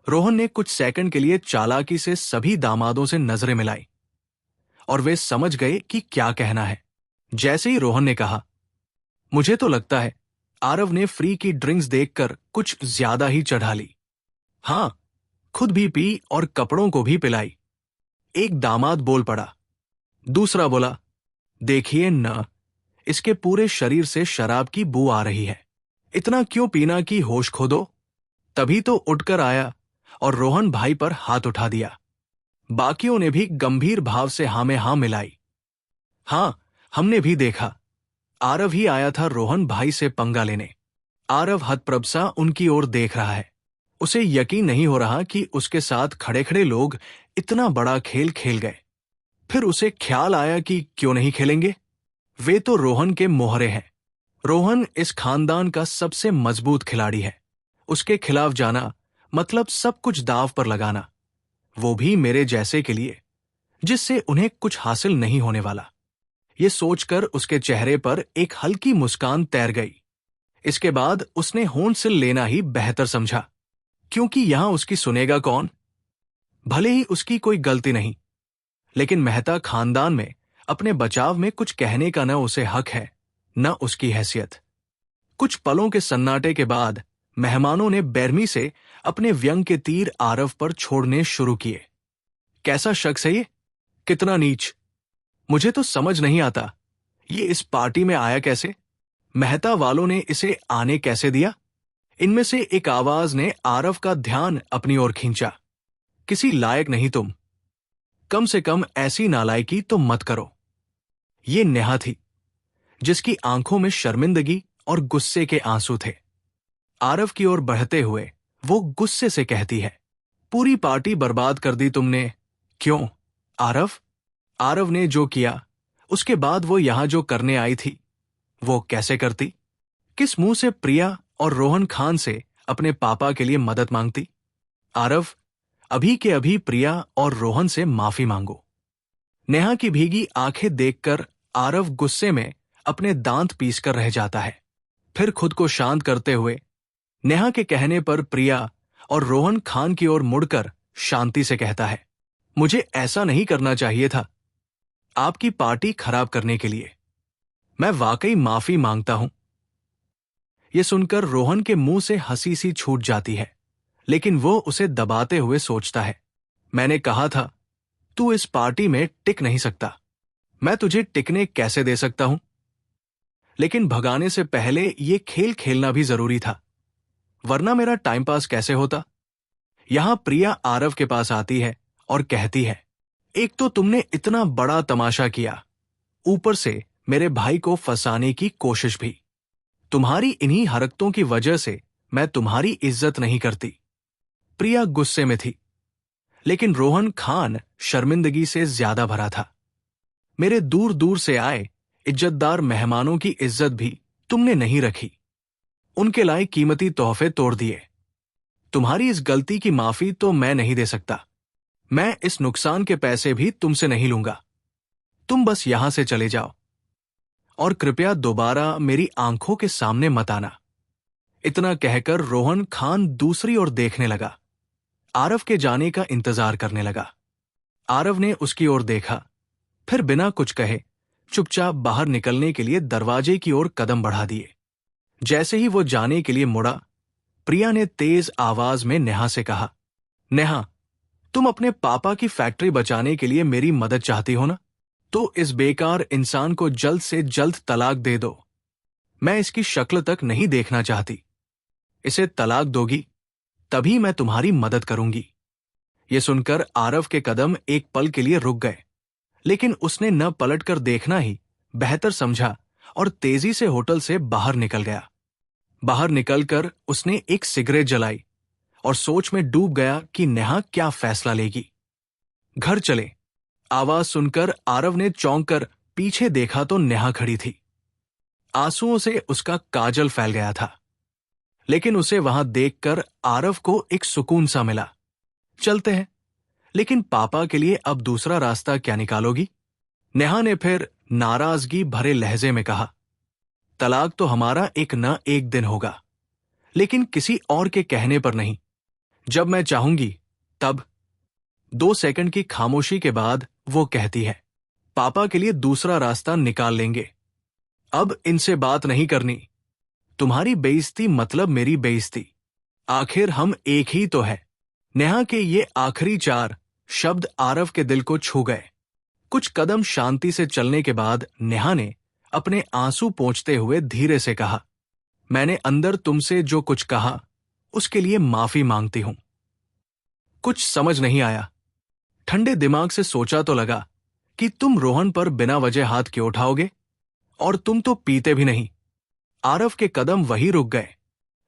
रोहन ने कुछ सेकंड के लिए चालाकी से सभी दामादों से नजरें मिलाई और वे समझ गए कि क्या कहना है। जैसे ही रोहन ने कहा, मुझे तो लगता है आरव ने फ्री की ड्रिंक्स देखकर कुछ ज्यादा ही चढ़ा ली। हां, खुद भी पी और कपड़ों को भी पिलाई। एक दामाद बोल पड़ा। दूसरा बोला, देखिए न, इसके पूरे शरीर से शराब की बू आ रही है, इतना क्यों पीना कि होश खो दो? तभी तो उठकर आया और रोहन भाई पर हाथ उठा दिया। बाकियों ने भी गंभीर भाव से हां में हां मिलाई। हां, हमने भी देखा, आरव ही आया था रोहन भाई से पंगा लेने। आरव हतप्रभ सा उनकी ओर देख रहा है। उसे यकीन नहीं हो रहा कि उसके साथ खड़े खड़े लोग इतना बड़ा खेल खेल गए। फिर उसे ख्याल आया कि क्यों नहीं खेलेंगे, वे तो रोहन के मोहरे हैं। रोहन इस खानदान का सबसे मजबूत खिलाड़ी है। उसके खिलाफ जाना मतलब सब कुछ दांव पर लगाना, वो भी मेरे जैसे के लिए, जिससे उन्हें कुछ हासिल नहीं होने वाला। ये सोचकर उसके चेहरे पर एक हल्की मुस्कान तैर गई। इसके बाद उसने होंठ लेना ही बेहतर समझा, क्योंकि यहां उसकी सुनेगा कौन? भले ही उसकी कोई गलती नहीं, लेकिन मेहता खानदान में अपने बचाव में कुछ कहने का न उसे हक है, न उसकी हैसियत। कुछ पलों के सन्नाटे के बाद मेहमानों ने बेरमी से अपने व्यंग के तीर आरव पर छोड़ने शुरू किए। कैसा शख्स है ये? कितना नीच! मुझे तो समझ नहीं आता, ये इस पार्टी में आया कैसे? मेहता वालों ने इसे आने कैसे दिया? इनमें से एक आवाज ने आरव का ध्यान अपनी ओर खींचा। किसी लायक नहीं तुम, कम से कम ऐसी नालायकी तो मत करो। ये नेहा थी, जिसकी आंखों में शर्मिंदगी और गुस्से के आंसू थे। आरव की ओर बढ़ते हुए वो गुस्से से कहती है, पूरी पार्टी बर्बाद कर दी तुमने। क्यों आरव? आरव ने जो किया, उसके बाद वो यहां जो करने आई थी, वो कैसे करती? किस मुंह से प्रिया और रोहन खान से अपने पापा के लिए मदद मांगती? आरव, अभी के अभी प्रिया और रोहन से माफी मांगो। नेहा की भीगी आंखें देखकर आरव गुस्से में अपने दांत पीसकर रह जाता है। फिर खुद को शांत करते हुए नेहा के कहने पर प्रिया और रोहन खान की ओर मुड़कर शांति से कहता है, मुझे ऐसा नहीं करना चाहिए था, आपकी पार्टी खराब करने के लिए। मैं वाकई माफी मांगता हूं। यह सुनकर रोहन के मुंह से हंसी सी छूट जाती है, लेकिन वो उसे दबाते हुए सोचता है, मैंने कहा था तू इस पार्टी में टिक नहीं सकता, मैं तुझे टिकने कैसे दे सकता हूं? लेकिन भगाने से पहले ये खेल खेलना भी जरूरी था, वरना मेरा टाइम पास कैसे होता? यहां प्रिया आरव के पास आती है और कहती है, एक तो तुमने इतना बड़ा तमाशा किया, ऊपर से मेरे भाई को फंसाने की कोशिश भी। तुम्हारी इन्हीं हरकतों की वजह से मैं तुम्हारी इज्जत नहीं करती। प्रिया गुस्से में थी, लेकिन रोहन खान शर्मिंदगी से ज्यादा भरा था। मेरे दूर दूर से आए इज्जतदार मेहमानों की इज्जत भी तुमने नहीं रखी, उनके लाए कीमती तोहफे तोड़ दिए। तुम्हारी इस गलती की माफी तो मैं नहीं दे सकता। मैं इस नुकसान के पैसे भी तुमसे नहीं लूंगा। तुम बस यहां से चले जाओ और कृपया दोबारा मेरी आंखों के सामने मत आना। इतना कहकर रोहन खान दूसरी ओर देखने लगा, आरव के जाने का इंतजार करने लगा। आरव ने उसकी ओर देखा, फिर बिना कुछ कहे चुपचाप बाहर निकलने के लिए दरवाजे की ओर कदम बढ़ा दिए। जैसे ही वो जाने के लिए मुड़ा, प्रिया ने तेज आवाज में नेहा से कहा, नेहा, तुम अपने पापा की फैक्ट्री बचाने के लिए मेरी मदद चाहती हो ना? तो इस बेकार इंसान को जल्द से जल्द तलाक दे दो। मैं इसकी शक्ल तक नहीं देखना चाहती। इसे तलाक दोगी तभी मैं तुम्हारी मदद करूंगी। ये सुनकर आरव के कदम एक पल के लिए रुक गए, लेकिन उसने न पलटकर देखना ही बेहतर समझा और तेजी से होटल से बाहर निकल गया। बाहर निकलकर उसने एक सिगरेट जलाई और सोच में डूब गया कि नेहा क्या फैसला लेगी। घर चले, आवाज सुनकर आरव ने चौंक कर पीछे देखा तो नेहा खड़ी थी। आंसुओं से उसका काजल फैल गया था, लेकिन उसे वहां देखकर आरव को एक सुकून सा मिला। चलते हैं, लेकिन पापा के लिए अब दूसरा रास्ता क्या निकालोगी? नेहा ने फिर नाराजगी भरे लहजे में कहा, तलाक तो हमारा एक न एक दिन होगा, लेकिन किसी और के कहने पर नहीं। जब मैं चाहूंगी तब। 2 सेकंड की खामोशी के बाद वो कहती है, पापा के लिए दूसरा रास्ता निकाल लेंगे। अब इनसे बात नहीं करनी। तुम्हारी बेइज्जती मतलब मेरी बेइज्जती। आखिर हम एक ही तो है। नेहा के ये आखिरी 4 शब्द आरव के दिल को छू गए। कुछ कदम शांति से चलने के बाद नेहा ने अपने आंसू पोंछते हुए धीरे से कहा, मैंने अंदर तुमसे जो कुछ कहा उसके लिए माफी मांगती हूं। कुछ समझ नहीं आया। ठंडे दिमाग से सोचा तो लगा कि तुम रोहन पर बिना वजह हाथ क्यों उठाओगे, और तुम तो पीते भी नहीं। आरव के कदम वहीं रुक गए।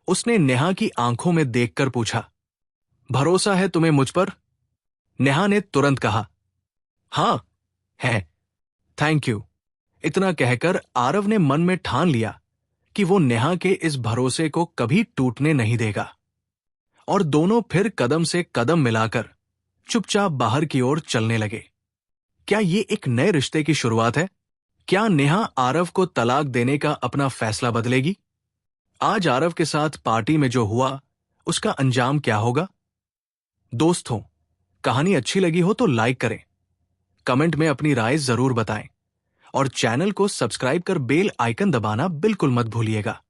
उसने नेहा की आंखों में देखकर पूछा, भरोसा है तुम्हें मुझ पर? नेहा ने तुरंत कहा, हां है, थैंक यू। इतना कहकर आरव ने मन में ठान लिया कि वो नेहा के इस भरोसे को कभी टूटने नहीं देगा, और दोनों फिर कदम से कदम मिलाकर चुपचाप बाहर की ओर चलने लगे। क्या ये एक नए रिश्ते की शुरुआत है? क्या नेहा आरव को तलाक देने का अपना फैसला बदलेगी? आज आरव के साथ पार्टी में जो हुआ उसका अंजाम क्या होगा? दोस्तों, कहानी अच्छी लगी हो तो लाइक करें, कमेंट में अपनी राय जरूर बताएं और चैनल को सब्सक्राइब कर बेल आइकन दबाना बिल्कुल मत भूलिएगा।